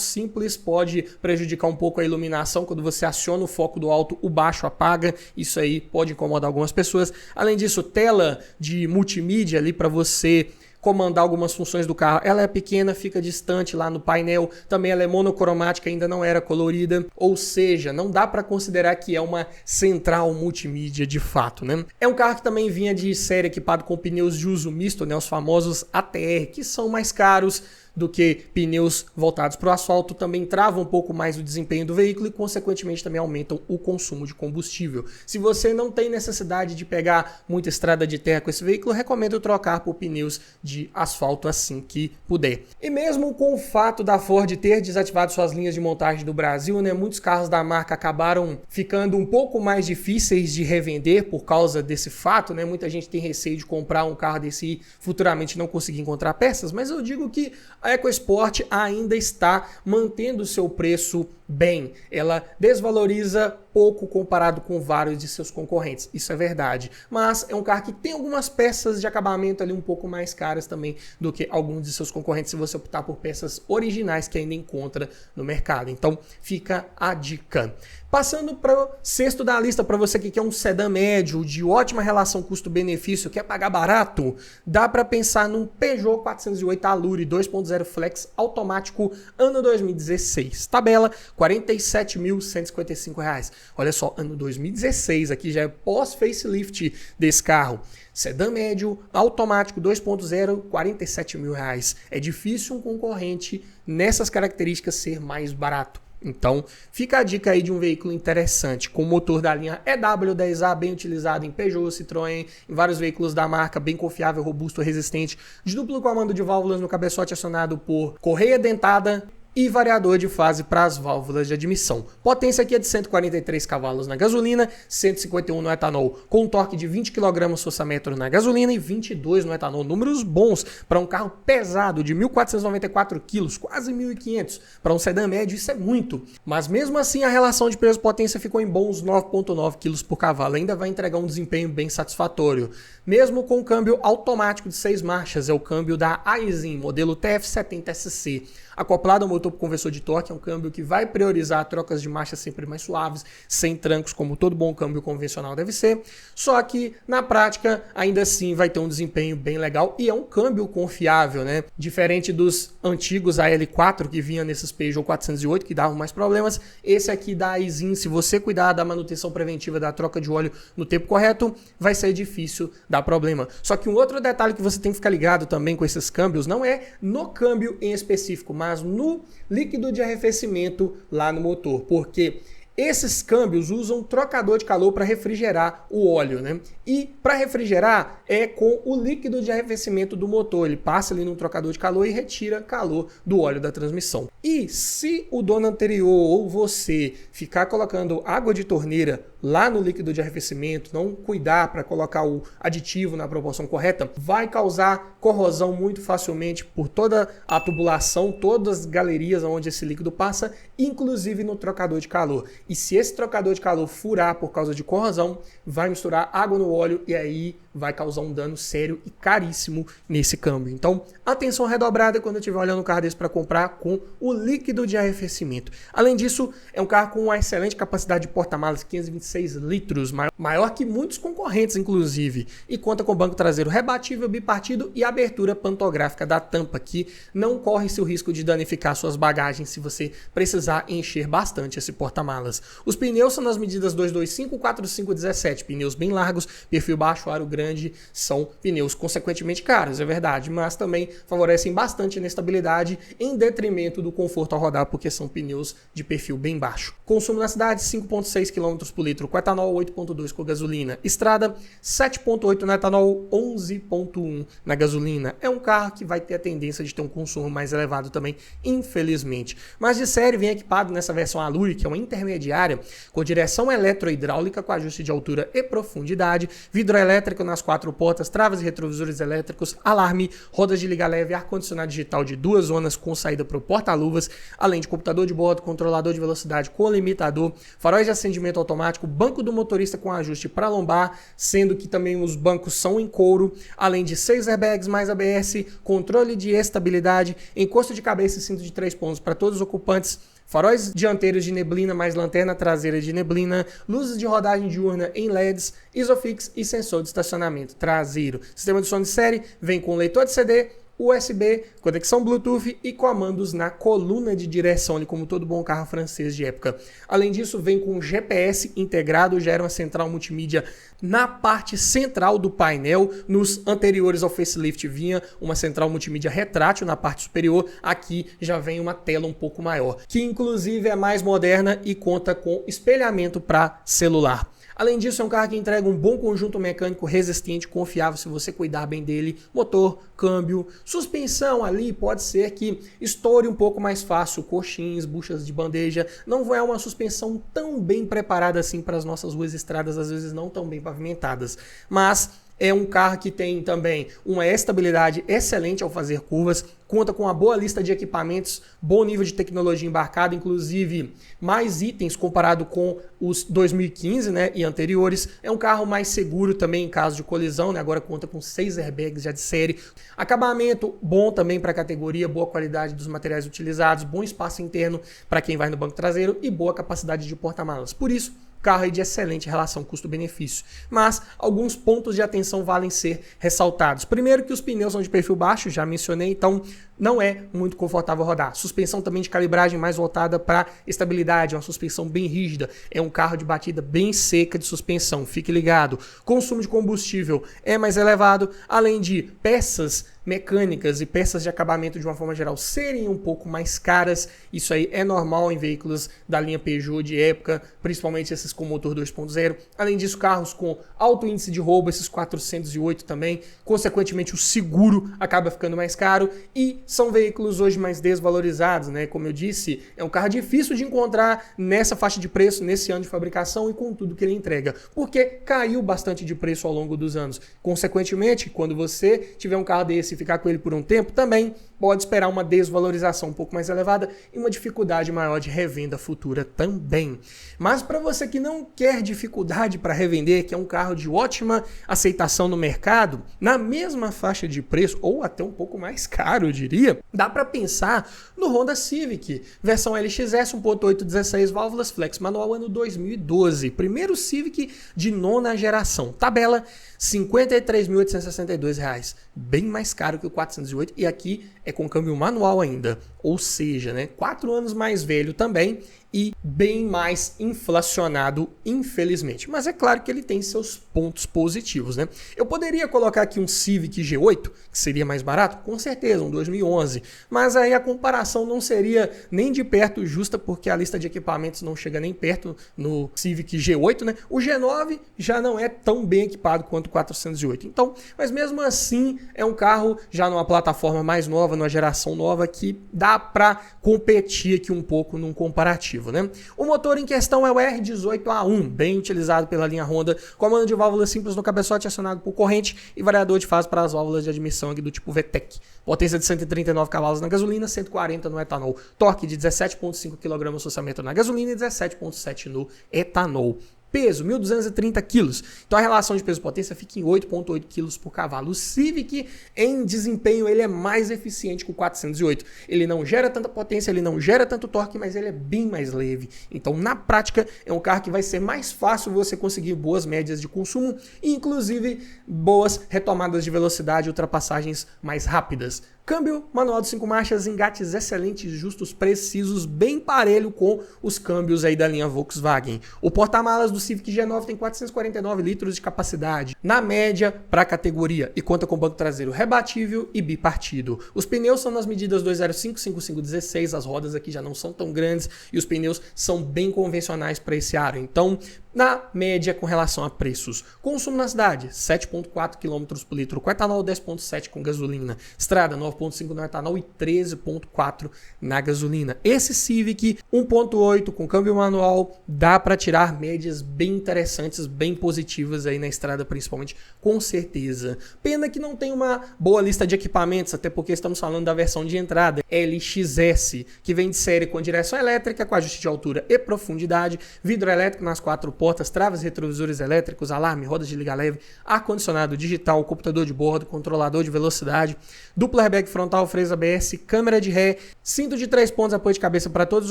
simples pode prejudicar um pouco a iluminação. Quando você aciona o foco do alto, o baixo apaga, isso aí pode incomodar algumas pessoas. Além disso, tela de multimídia ali para você comandar algumas funções do carro. Ela é pequena, fica distante lá no painel. Também ela é monocromática, ainda não era colorida. Ou seja, não dá para considerar que é uma central multimídia de fato, né? É um carro que também vinha de série equipado com pneus de uso misto, né? Os famosos ATR, que são mais caros do que pneus voltados para o asfalto, também travam um pouco mais o desempenho do veículo e, consequentemente, também aumentam o consumo de combustível. Se você não tem necessidade de pegar muita estrada de terra com esse veículo, recomendo trocar por pneus de asfalto assim que puder. E mesmo com o fato da Ford ter desativado suas linhas de montagem do Brasil, né, muitos carros da marca acabaram ficando um pouco mais difíceis de revender por causa desse fato, né? Muita gente tem receio de comprar um carro desse e futuramente não conseguir encontrar peças, mas eu digo que a EcoSport ainda está mantendo o seu preço bem. Ela desvaloriza pouco comparado com vários de seus concorrentes. Isso é verdade. Mas é um carro que tem algumas peças de acabamento ali um pouco mais caras também do que alguns de seus concorrentes, se você optar por peças originais que ainda encontra no mercado. Então fica a dica. Passando para o sexto da lista, para você que quer um sedã médio, de ótima relação custo-benefício, quer pagar barato, dá para pensar num Peugeot 408 Allure 2.0 Flex automático ano 2016. Tabela R$ 47.155. Olha só, ano 2016, aqui já é pós-facelift desse carro. Sedã médio, automático 2.0, R$ 47.000. É difícil um concorrente nessas características ser mais barato. Então, fica a dica aí de um veículo interessante, com motor da linha EW10A, bem utilizado em Peugeot, Citroën, em vários veículos da marca, bem confiável, robusto, resistente, de duplo comando de válvulas no cabeçote acionado por correia dentada, e variador de fase para as válvulas de admissão. Potência aqui é de 143 cavalos na gasolina, 151 no etanol, com um torque de 20 kgfm na gasolina e 22 no etanol. Números bons para um carro pesado de 1.494 kg, quase 1.500. Para um sedã médio isso é muito. Mas mesmo assim a relação de peso-potência ficou em bons 9,9 kg por cavalo. Ainda vai entregar um desempenho bem satisfatório. Mesmo com o câmbio automático de 6 marchas, é o câmbio da Aisin, modelo TF70SC. Acoplado ao motor por conversor de torque, é um câmbio que vai priorizar trocas de marcha sempre mais suaves, sem trancos, como todo bom câmbio convencional deve ser. Só que, na prática, ainda assim vai ter um desempenho bem legal e é um câmbio confiável, né? Diferente dos antigos AL4 que vinha nesses Peugeot 408, que davam mais problemas, esse aqui da Aisin, se você cuidar da manutenção preventiva da troca de óleo no tempo correto, vai ser difícil dar problema. Só que um outro detalhe que você tem que ficar ligado também com esses câmbios não é no câmbio em específico, mas no líquido de arrefecimento lá no motor, porque esses câmbios usam trocador de calor para refrigerar o óleo, né? E para refrigerar é com o líquido de arrefecimento do motor. Ele passa ali no trocador de calor e retira calor do óleo da transmissão. E se o dono anterior ou você ficar colocando água de torneira lá no líquido de arrefecimento, não cuidar para colocar o aditivo na proporção correta, vai causar corrosão muito facilmente por toda a tubulação, todas as galerias onde esse líquido passa, inclusive no trocador de calor. E se esse trocador de calor furar por causa de corrosão, vai misturar água no óleo e aí vai causar um dano sério e caríssimo nesse câmbio. Então, atenção redobrada quando eu estiver olhando um carro desse para comprar com o líquido de arrefecimento. Além disso, é um carro com uma excelente capacidade de porta-malas, 526 litros, maior que muitos concorrentes, inclusive, e conta com banco traseiro rebatível, bipartido e abertura pantográfica da tampa, que não corre-se o risco de danificar suas bagagens se você precisar encher bastante esse porta-malas. Os pneus são nas medidas 225, 45, 17, pneus bem largos, perfil baixo, aro grande, são pneus consequentemente caros, é verdade, mas também favorecem bastante a estabilidade em detrimento do conforto ao rodar, porque são pneus de perfil bem baixo. Consumo na cidade 5,6 km por litro com etanol, 8,2 com gasolina. Estrada 7,8 no etanol, 11,1 na gasolina. É um carro que vai ter a tendência de ter um consumo mais elevado também, infelizmente. Mas de série vem equipado nessa versão Allure, que é uma intermediária, com direção eletrohidráulica com ajuste de altura e profundidade, vidro elétrico nas 4 portas, travas e retrovisores elétricos, alarme, rodas de liga leve, ar-condicionado digital de 2 zonas com saída para o porta-luvas, além de computador de bordo, controlador de velocidade com limitador, faróis de acendimento automático, banco do motorista com ajuste para lombar, sendo que também os bancos são em couro, além de 6 airbags mais ABS, controle de estabilidade, encosto de cabeça e cinto de 3 pontos para todos os ocupantes, faróis dianteiros de neblina mais lanterna traseira de neblina, luzes de rodagem diurna em LEDs, Isofix e sensor de estacionamento traseiro. Sistema de som de série vem com leitor de CD, USB, conexão Bluetooth e comandos na coluna de direção, ali como todo bom carro francês de época. Além disso, vem com GPS integrado, gera uma central multimídia na parte central do painel. Nos anteriores ao facelift vinha uma central multimídia retrátil na parte superior, aqui já vem uma tela um pouco maior, que inclusive é mais moderna e conta com espelhamento para celular. Além disso, é um carro que entrega um bom conjunto mecânico resistente, confiável se você cuidar bem dele. Motor, câmbio, suspensão ali pode ser que estoure um pouco mais fácil, coxins, buchas de bandeja. Não é uma suspensão tão bem preparada assim para as nossas ruas e estradas, às vezes não tão bem pavimentadas. Mas é um carro que tem também uma estabilidade excelente ao fazer curvas, conta com uma boa lista de equipamentos, bom nível de tecnologia embarcada, inclusive mais itens comparado com os 2015, né, e anteriores. É um carro mais seguro também em caso de colisão, né, agora conta com 6 airbags já de série. Acabamento bom também para a categoria, boa qualidade dos materiais utilizados, bom espaço interno para quem vai no banco traseiro e boa capacidade de porta-malas. Por isso, carro de excelente relação custo-benefício, mas alguns pontos de atenção valem ser ressaltados. Primeiro que os pneus são de perfil baixo, já mencionei, então não é muito confortável rodar. Suspensão também de calibragem mais voltada para estabilidade, uma suspensão bem rígida, é um carro de batida bem seca de suspensão, fique ligado. Consumo de combustível é mais elevado, além de peças mecânicas e peças de acabamento de uma forma geral serem um pouco mais caras. Isso aí é normal em veículos da linha Peugeot de época, principalmente esses com motor 2.0. Além disso, carros com alto índice de roubo, esses 408 também. Consequentemente, o seguro acaba ficando mais caro e são veículos hoje mais desvalorizados, né? Como eu disse, é um carro difícil de encontrar nessa faixa de preço, nesse ano de fabricação e com tudo que ele entrega, porque caiu bastante de preço ao longo dos anos. Consequentemente, quando você tiver um carro desse e ficar com ele por um tempo, também pode esperar uma desvalorização um pouco mais elevada e uma dificuldade maior de revenda futura também. Mas para você que não quer dificuldade para revender, que é um carro de ótima aceitação no mercado, na mesma faixa de preço, ou até um pouco mais caro, eu diria, dá para pensar no Honda Civic, versão LXS 1.8 16 válvulas flex manual ano 2012, primeiro Civic de nona geração, tabela R$ 53.862, bem mais caro que o 408 e aqui é com câmbio manual ainda, ou seja, né, 4 anos mais velho também e bem mais inflacionado, infelizmente. Mas é claro que ele tem seus pontos positivos, né? Eu poderia colocar aqui um Civic G8, que seria mais barato, com certeza, um 2011, mas aí a comparação não seria nem de perto justa, porque a lista de equipamentos não chega nem perto no Civic G8, né? O G9 já não é tão bem equipado quanto o 408. Então, mas mesmo assim, é um carro já numa plataforma mais nova, numa geração nova, que dá para competir aqui um pouco num comparativo, né? O motor em questão é o R18A1, bem utilizado pela linha Honda, comando de válvula simples no cabeçote acionado por corrente e variador de fase para as válvulas de admissão aqui do tipo VTEC. Potência de 139 cavalos na gasolina, 140 no etanol. Torque de 17,5 kgfm na gasolina e 17,7 no etanol. Peso, 1.230 quilos. Então a relação de peso-potência fica em 8,8 quilos por cavalo. O Civic, em desempenho, ele é mais eficiente que o 408. Ele não gera tanta potência, ele não gera tanto torque, mas ele é bem mais leve. Então, na prática, é um carro que vai ser mais fácil você conseguir boas médias de consumo e, inclusive, boas retomadas de velocidade e ultrapassagens mais rápidas. Câmbio manual de 5 marchas, engates excelentes, justos, precisos, bem parelho com os câmbios aí da linha Volkswagen. O porta-malas do Civic G9 tem 449 litros de capacidade, na média para a categoria, e conta com banco traseiro rebatível e bipartido. Os pneus são nas medidas 205, 55, 16, as rodas aqui já não são tão grandes e os pneus são bem convencionais para esse aro. Então, na média com relação a preços. Consumo na cidade, 7,4 km por litro com etanol, 10,7 com gasolina. Estrada, 9,5 no etanol e 13,4 na gasolina. Esse Civic 1.8 com câmbio manual dá para tirar médias bem interessantes, bem positivas aí na estrada, principalmente, com certeza. Pena que não tem uma boa lista de equipamentos, até porque estamos falando da versão de entrada LXS, que vem de série com direção elétrica, com ajuste de altura e profundidade, vidro elétrico nas 4 portas, traves, retrovisores elétricos, alarme, rodas de liga leve, ar-condicionado digital, computador de bordo, controlador de velocidade, dupla airbag frontal, freio ABS, câmera de ré, cinto de 3 pontos, apoio de cabeça para todos os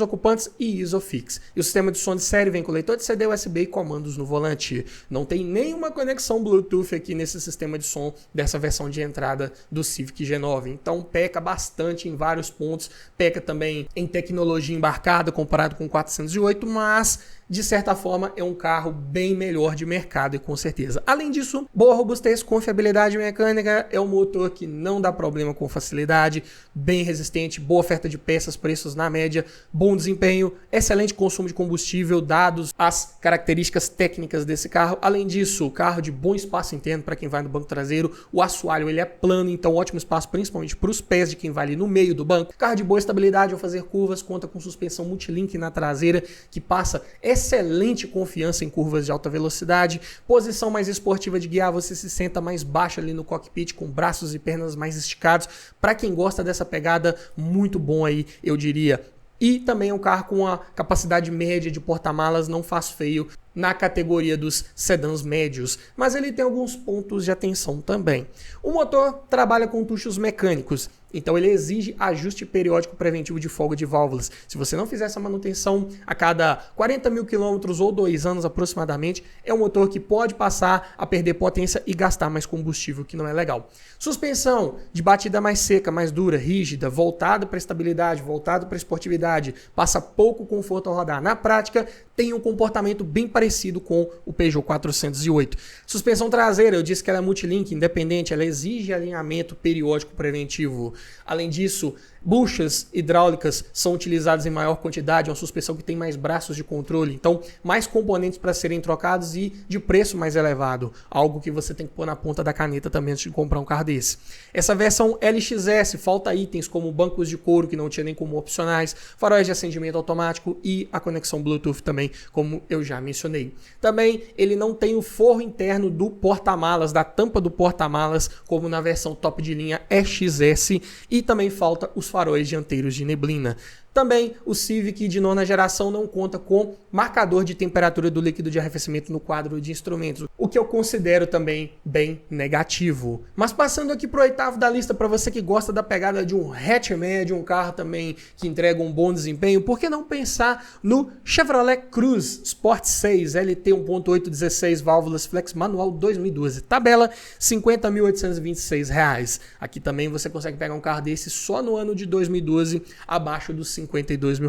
ocupantes e ISOFIX. E o sistema de som de série vem com leitor de CD, USB e comandos no volante. Não tem nenhuma conexão Bluetooth aqui nesse sistema de som dessa versão de entrada do Civic G9. Então peca bastante em vários pontos, peca também em tecnologia embarcada comparado com o 408, mas de certa forma é um carro bem melhor de mercado e com certeza. Além disso, boa robustez, confiabilidade mecânica, é um motor que não dá problema com facilidade, bem resistente, boa oferta de peças, preços na média, bom desempenho, excelente consumo de combustível, dados as características técnicas desse carro. Além disso, o carro de bom espaço interno para quem vai no banco traseiro, o assoalho ele é plano, então ótimo espaço principalmente para os pés de quem vai ali no meio do banco. Carro de boa estabilidade ao fazer curvas, conta com suspensão multilink na traseira que passa excelente confiança em curvas de alta velocidade, posição mais esportiva de guiar, você se senta mais baixo ali no cockpit com braços e pernas mais esticados. Para quem gosta dessa pegada, muito bom aí, eu diria. E também é um carro com uma capacidade média de porta-malas, não faz feio na categoria dos sedãs médios, mas ele tem alguns pontos de atenção também. O motor trabalha com tuchos mecânicos. Então ele exige ajuste periódico preventivo de folga de válvulas. Se você não fizer essa manutenção a cada 40 mil quilômetros ou 2 anos aproximadamente, é um motor que pode passar a perder potência e gastar mais combustível, que não é legal. Suspensão de batida mais seca, mais dura, rígida, voltada para estabilidade, voltada para esportividade, passa pouco conforto ao rodar. Na prática, tem um comportamento bem parecido com o Peugeot 408. Suspensão traseira, eu disse que ela é multilink, independente, ela exige alinhamento periódico preventivo. Além disso, buchas hidráulicas são utilizadas em maior quantidade, é uma suspensão que tem mais braços de controle, então mais componentes para serem trocados e de preço mais elevado, algo que você tem que pôr na ponta da caneta também antes de comprar um carro desse. Essa versão LXS falta itens como bancos de couro que não tinha nem como opcionais, faróis de acendimento automático e a conexão Bluetooth também, como eu já mencionei. Também ele não tem o forro interno do porta-malas, da tampa do porta-malas, como na versão top de linha XS, e também falta os faróis dianteiros de neblina. Também o Civic de 9ª geração não conta com marcador de temperatura do líquido de arrefecimento no quadro de instrumentos, o que eu considero também bem negativo. Mas passando aqui para o 8º da lista, para você que gosta da pegada de um hatch médio, um carro também que entrega um bom desempenho, por que não pensar no Chevrolet Cruze Sport 6 LT 1.8 16 válvulas flex manual 2012, tabela R$ 50.826. Aqui também você consegue pegar um carro desse só no ano de 2012, abaixo dos R$52 mil.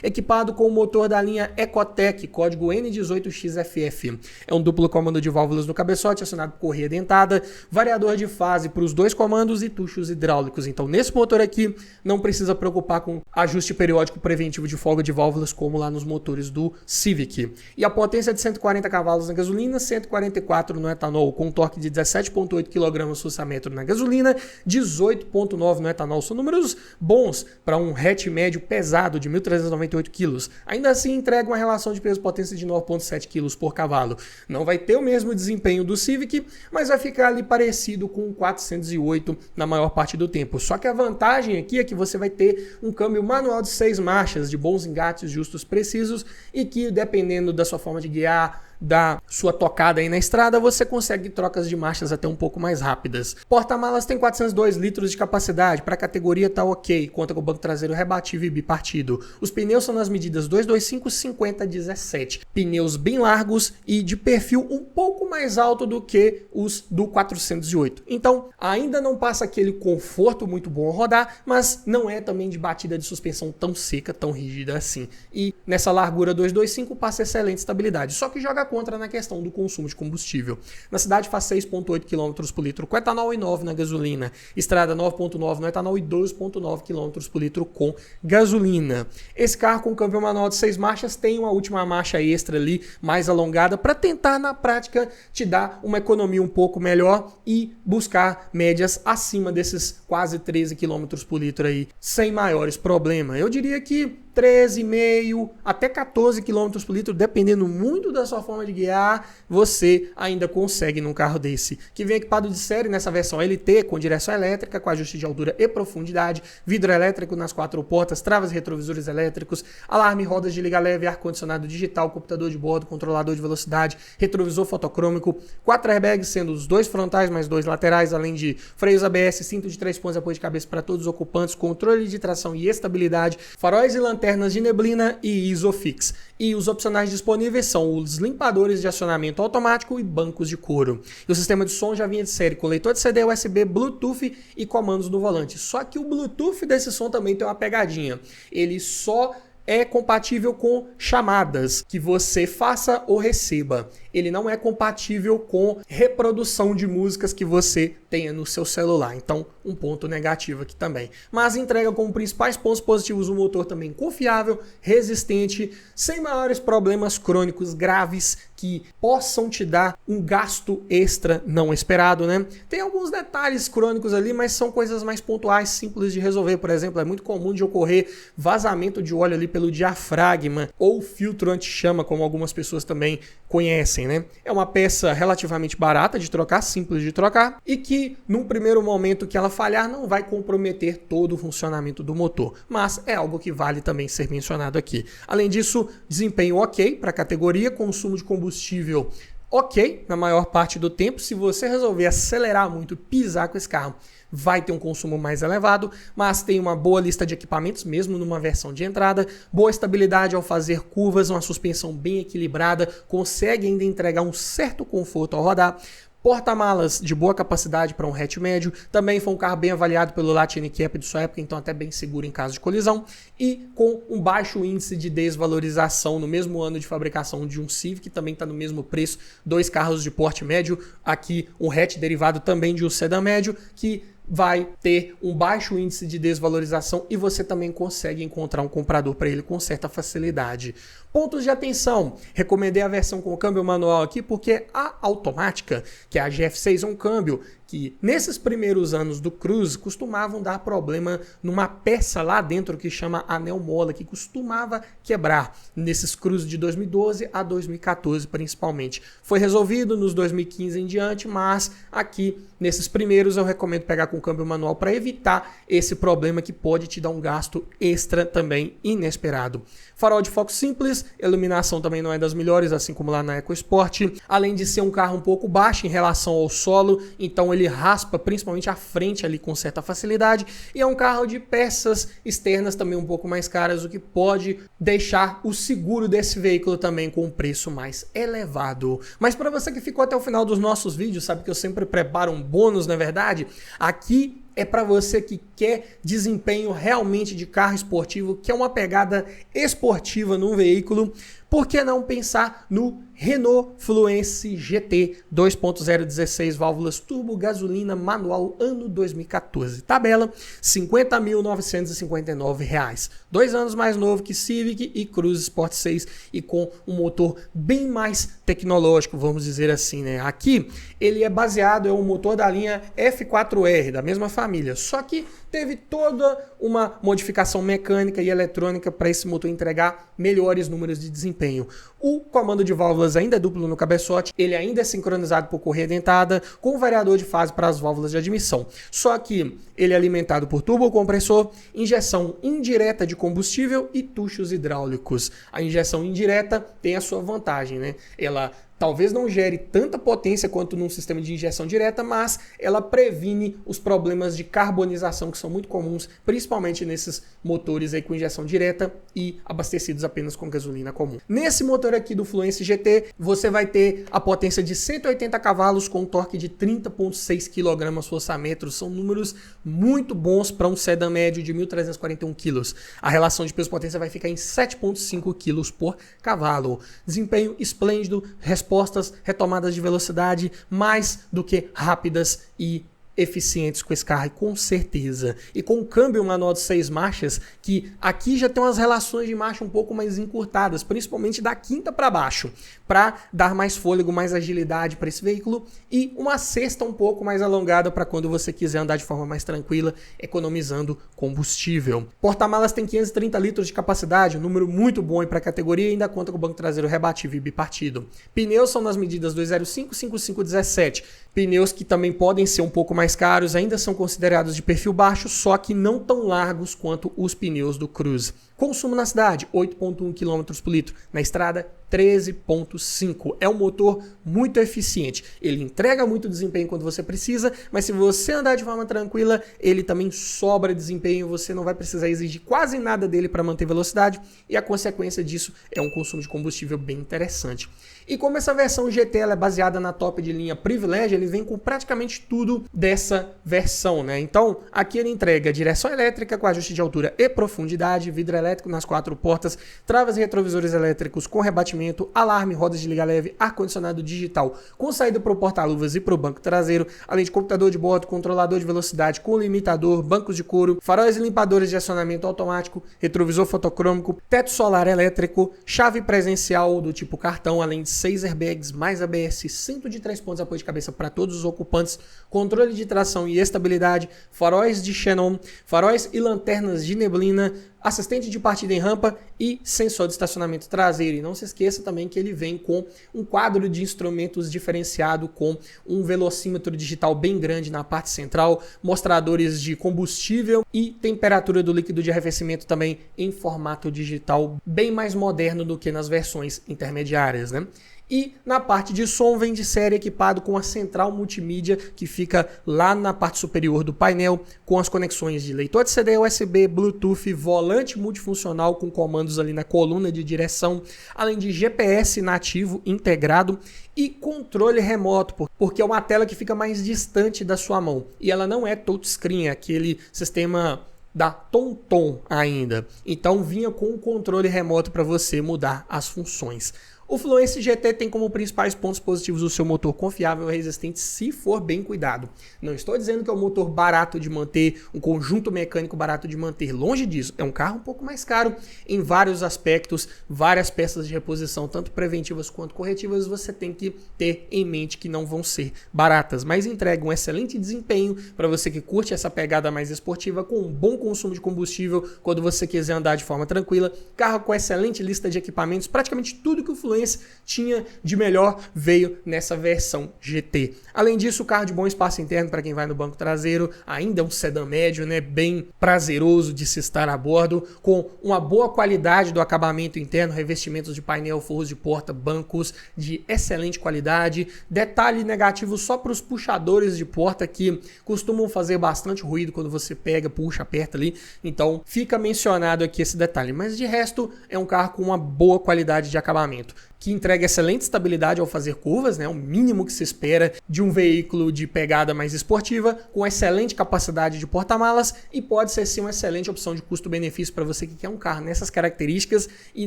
Equipado com o motor da linha Ecotec, código N18XFF. É um duplo comando de válvulas no cabeçote, acionado por correia dentada, variador de fase para os 2 comandos e tuchos hidráulicos. Então, nesse motor aqui, não precisa preocupar com ajuste periódico preventivo de folga de válvulas, como lá nos motores do Civic. E a potência é de 140 cavalos na gasolina, 144 no etanol, com torque de 17,8 kgfm na gasolina, 18,9 no etanol. São números bons para um hatch médio pesado de 1.398 kg. Ainda assim, entrega uma relação de peso-potência de 9,7 kg por cavalo. Não vai ter o mesmo desempenho do Civic, mas vai ficar ali parecido com o 408 na maior parte do tempo. Só que a vantagem aqui é que você vai ter um câmbio manual de 6 marchas, de bons engates justos precisos, e que, dependendo da sua forma de guiar, da sua tocada aí na estrada, você consegue trocas de marchas até um pouco mais rápidas. Porta-malas tem 402 litros de capacidade, para a categoria tá ok, conta com o banco traseiro rebatível e bipartido. Os pneus são nas medidas 225, 50, 17. Pneus bem largos e de perfil um pouco mais alto do que os do 408. Então, ainda não passa aquele conforto muito bom ao rodar, mas não é também de batida de suspensão tão seca, tão rígida assim. E nessa largura 225 passa excelente estabilidade, só que joga contra na questão do consumo de combustível. Na cidade faz 6,8 km por litro com etanol e 9 na gasolina. Estrada 9,9 no etanol e 12,9 km por litro com gasolina. Esse carro com câmbio manual de 6 marchas tem uma última marcha extra ali, mais alongada, para tentar na prática te dar uma economia um pouco melhor e buscar médias acima desses quase 13 km por litro aí, sem maiores problemas. Eu diria que 13,5 até 14 km por litro, dependendo muito da sua forma de guiar, você ainda consegue num carro desse, que vem equipado de série nessa versão LT, com direção elétrica, com ajuste de altura e profundidade, vidro elétrico nas 4 portas, travas e retrovisores elétricos, alarme, rodas de liga leve, ar-condicionado digital, computador de bordo, controlador de velocidade, retrovisor fotocrômico, 4 airbags, sendo os 2 frontais mais 2 laterais, além de freios ABS, cinto de 3 pontos de apoio de cabeça para todos os ocupantes, controle de tração e estabilidade, faróis e lanternas de neblina e Isofix. E os opcionais disponíveis são os limpadores de acionamento automático e bancos de couro. E o sistema de som já vinha de série com leitor de CD USB, Bluetooth e comandos no volante. Só que o Bluetooth desse som também tem uma pegadinha. Ele só é compatível com chamadas que você faça ou receba. Ele não é compatível com reprodução de músicas que você tenha no seu celular. Então, um ponto negativo aqui também. Mas entrega como principais pontos positivos um motor também confiável, resistente, sem maiores problemas crônicos graves que possam te dar um gasto extra não esperado, né? Tem alguns detalhes crônicos ali, mas são coisas mais pontuais, simples de resolver. Por exemplo, é muito comum de ocorrer vazamento de óleo ali pelo diafragma ou filtro anti-chama, como algumas pessoas também conhecem, né? É uma peça relativamente barata de trocar, simples de trocar, e que num primeiro momento que ela falhar não vai comprometer todo o funcionamento do motor, mas é algo que vale também ser mencionado aqui. Além disso, desempenho ok para a categoria, consumo de combustível ok, na maior parte do tempo. Se você resolver acelerar muito, pisar com esse carro, vai ter um consumo mais elevado, mas tem uma boa lista de equipamentos, mesmo numa versão de entrada, boa estabilidade ao fazer curvas, uma suspensão bem equilibrada, consegue ainda entregar um certo conforto ao rodar, porta-malas de boa capacidade para um hatch médio, também foi um carro bem avaliado pelo Latin NCAP de sua época, então até bem seguro em caso de colisão, e com um baixo índice de desvalorização no mesmo ano de fabricação de um Civic, que também está no mesmo preço, 2 carros de porte médio, aqui um hatch derivado também de um sedã médio, que vai ter um baixo índice de desvalorização e você também consegue encontrar um comprador para ele com certa facilidade. Pontos de atenção, recomendei a versão com câmbio manual aqui porque a automática, que é a GF6, é um câmbio que nesses primeiros anos do Cruze costumavam dar problema numa peça lá dentro que chama anel mola, que costumava quebrar nesses Cruze de 2012 a 2014 principalmente. Foi resolvido nos 2015 em diante, mas aqui nesses primeiros eu recomendo pegar com câmbio manual para evitar esse problema que pode te dar um gasto extra também inesperado. Farol de foco simples, iluminação também não é das melhores, assim como lá na EcoSport, além de ser um carro um pouco baixo em relação ao solo, então ele raspa principalmente a frente ali com certa facilidade, e é um carro de peças externas também um pouco mais caras, o que pode deixar o seguro desse veículo também com um preço mais elevado. Mas para você que ficou até o final dos nossos vídeos, sabe que eu sempre preparo um bônus, na verdade, aqui é para você que quer desempenho realmente de carro esportivo, que é uma pegada esportiva num veículo. Por que não pensar no Renault Fluence GT 2.0 16 válvulas turbo gasolina manual ano 2014? Tabela R$ 50.959. 2 anos mais novo que Civic e Cruze Sport 6 e com um motor bem mais tecnológico, vamos dizer assim, né? Aqui ele é baseado, é um motor da linha F4R, da mesma família, só que teve toda uma modificação mecânica e eletrônica para esse motor entregar melhores números de desempenho. O comando de válvulas ainda é duplo no cabeçote, ele ainda é sincronizado por correia dentada, com variador de fase para as válvulas de admissão. Só que ele é alimentado por turbocompressor, injeção indireta de combustível e tuchos hidráulicos. A injeção indireta tem a sua vantagem, né? Ela talvez não gere tanta potência quanto num sistema de injeção direta, mas ela previne os problemas de carbonização que são muito comuns, principalmente nesses motores aí com injeção direta e abastecidos apenas com gasolina comum. Nesse motor aqui do Fluence GT, você vai ter a potência de 180 cavalos com um torque de 30,6 kgfm. São números muito bons para um sedã médio de 1.341 kg. A relação de peso-potência vai ficar em 7,5 kg por cavalo. Desempenho esplêndido, respostas, retomadas de velocidade mais do que rápidas e eficientes com esse carro, com certeza. E com o câmbio manual de 6 marchas, que aqui já tem umas relações de marcha um pouco mais encurtadas, principalmente da quinta para baixo, para dar mais fôlego, mais agilidade para esse veículo, e uma cesta um pouco mais alongada para quando você quiser andar de forma mais tranquila, economizando combustível. Porta-malas tem 530 litros de capacidade, um número muito bom para a categoria, e ainda conta com o banco traseiro rebatível e bipartido. Pneus são nas medidas 205, 55, 17. Pneus que também podem ser um pouco mais caros, ainda são considerados de perfil baixo, só que não tão largos quanto os pneus do Cruze. Consumo na cidade, 8,1 km por litro. Na estrada, 13,5. É um motor muito eficiente. Ele entrega muito desempenho quando você precisa, mas se você andar de forma tranquila, ele também sobra desempenho. Você não vai precisar exigir quase nada dele para manter velocidade, e a consequência disso é um consumo de combustível bem interessante. E como essa versão GT ela é baseada na top de linha Privilege, ele vem com praticamente tudo dessa versão, né? Então, aqui ele entrega direção elétrica com ajuste de altura e profundidade, vidro elétrico nas 4 portas, travas e retrovisores elétricos com rebatimento, alarme, rodas de liga leve, ar-condicionado digital com saída para o porta-luvas e para o banco traseiro, além de computador de bordo, controlador de velocidade com limitador, bancos de couro, faróis e limpadores de acionamento automático, retrovisor fotocrômico, teto solar elétrico, chave presencial do tipo cartão, além de 6 airbags mais ABS, cinto de 3 pontos de apoio de cabeça para todos os ocupantes, controle de tração e estabilidade, faróis de xenon, faróis e lanternas de neblina, assistente de partida em rampa e sensor de estacionamento traseiro. E não se esqueça também que ele vem com um quadro de instrumentos diferenciado com um velocímetro digital bem grande na parte central, mostradores de combustível e temperatura do líquido de arrefecimento também em formato digital, bem mais moderno do que nas versões intermediárias, né? E na parte de som vem de série equipado com a central multimídia que fica lá na parte superior do painel, com as conexões de leitor de CD, USB, Bluetooth, volante multifuncional com comandos ali na coluna de direção, além de GPS nativo integrado e controle remoto, porque é uma tela que fica mais distante da sua mão. E ela não é touchscreen, é aquele sistema da TomTom ainda. Então vinha com um controle remoto para você mudar as funções. O Fluence GT tem como principais pontos positivos o seu motor confiável e resistente se for bem cuidado. Não estou dizendo que é um motor barato de manter, um conjunto mecânico barato de manter, longe disso. É um carro um pouco mais caro em vários aspectos, várias peças de reposição, tanto preventivas quanto corretivas, você tem que ter em mente que não vão ser baratas, mas entrega um excelente desempenho para você que curte essa pegada mais esportiva, com um bom consumo de combustível quando você quiser andar de forma tranquila, carro com excelente lista de equipamentos, praticamente tudo que o Fluence tinha de melhor veio nessa versão GT. Além disso, o carro de bom espaço interno para quem vai no banco traseiro, ainda é um sedã médio, né, bem prazeroso de se estar a bordo, com uma boa qualidade do acabamento interno, revestimentos de painel, forros de porta, bancos de excelente qualidade. Detalhe negativo só para os puxadores de porta que costumam fazer bastante ruído quando você pega, puxa, aperta ali. Então fica mencionado aqui esse detalhe, mas de resto é um carro com uma boa qualidade de acabamento, que entrega excelente estabilidade ao fazer curvas, né? O mínimo que se espera de um veículo de pegada mais esportiva, com excelente capacidade de porta-malas e pode ser sim uma excelente opção de custo-benefício para você que quer um carro nessas características e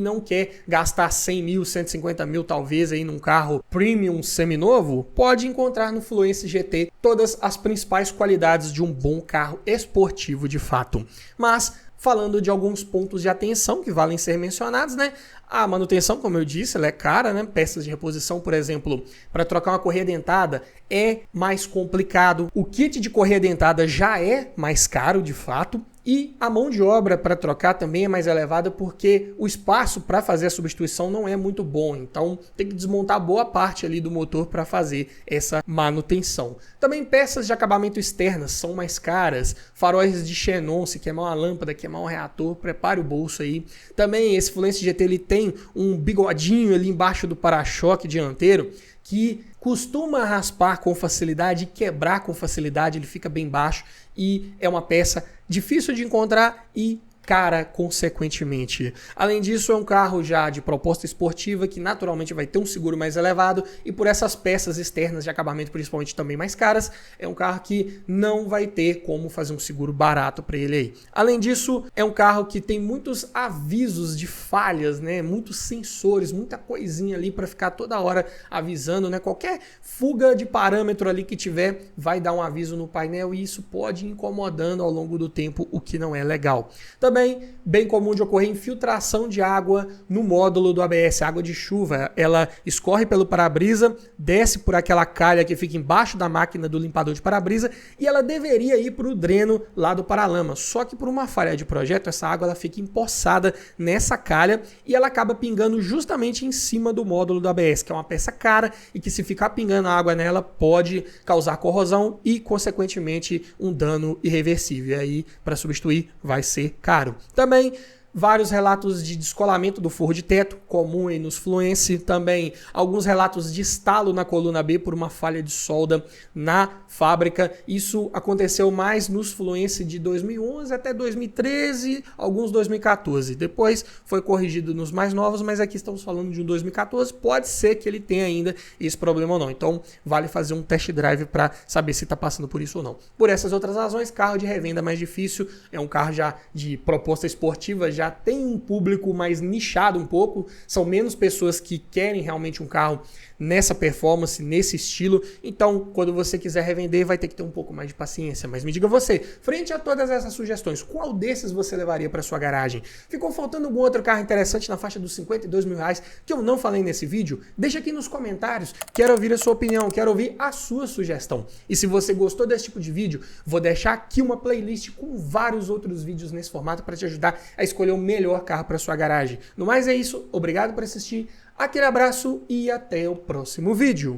não quer gastar 100 mil, 150 mil talvez aí num carro premium seminovo, pode encontrar no Fluence GT todas as principais qualidades de um bom carro esportivo de fato. Mas falando de alguns pontos de atenção que valem ser mencionados, né? A manutenção, como eu disse, ela é cara, né? Peças de reposição, por exemplo, para trocar uma correia dentada é mais complicado. O kit de correia dentada já é mais caro, de fato. E a mão de obra para trocar também é mais elevada porque o espaço para fazer a substituição não é muito bom. Então tem que desmontar boa parte ali do motor para fazer essa manutenção. Também peças de acabamento externas são mais caras. Faróis de xenon, se queimar uma lâmpada, queimar um reator, prepare o bolso aí. Também esse Fluence GT ele tem um bigodinho ali embaixo do para-choque dianteiro que costuma raspar com facilidade e quebrar com facilidade, ele fica bem baixo e é uma peça difícil de encontrar e cara, consequentemente. Além disso, é um carro já de proposta esportiva que naturalmente vai ter um seguro mais elevado e por essas peças externas de acabamento, principalmente também mais caras, é um carro que não vai ter como fazer um seguro barato para ele aí. Além disso, é um carro que tem muitos avisos de falhas, né? Muitos sensores, muita coisinha ali para ficar toda hora avisando, né? Qualquer fuga de parâmetro ali que tiver vai dar um aviso no painel e isso pode ir incomodando ao longo do tempo, o que não é legal. Também bem comum de ocorrer infiltração de água no módulo do ABS, água de chuva. Ela escorre pelo para-brisa, desce por aquela calha que fica embaixo da máquina do limpador de para-brisa e ela deveria ir para o dreno lá do paralama. Só que por uma falha de projeto, essa água ela fica empoçada nessa calha e ela acaba pingando justamente em cima do módulo do ABS, que é uma peça cara e que se ficar pingando água nela pode causar corrosão e, consequentemente, um dano irreversível. E aí, para substituir, vai ser caro. Também vários relatos de descolamento do forro de teto, comum aí nos Fluence, também alguns relatos de estalo na coluna B por uma falha de solda na fábrica. Isso aconteceu mais nos Fluence de 2011 até 2013, alguns 2014. Depois foi corrigido nos mais novos, mas aqui estamos falando de um 2014, pode ser que ele tenha ainda esse problema ou não. Então vale fazer um test drive para saber se está passando por isso ou não. Por essas outras razões, carro de revenda mais difícil, é um carro já de proposta esportiva, já tem um público mais nichado um pouco, são menos pessoas que querem realmente um carro nessa performance, nesse estilo. Então, quando você quiser revender, vai ter que ter um pouco mais de paciência. Mas me diga você, frente a todas essas sugestões, qual desses você levaria para sua garagem? Ficou faltando algum outro carro interessante na faixa dos 52 mil reais que eu não falei nesse vídeo? Deixa aqui nos comentários, quero ouvir a sua opinião, quero ouvir a sua sugestão. E se você gostou desse tipo de vídeo, vou deixar aqui uma playlist com vários outros vídeos nesse formato para te ajudar a escolher o melhor carro para sua garagem. No mais é isso, obrigado por assistir, aquele abraço e até o próximo vídeo.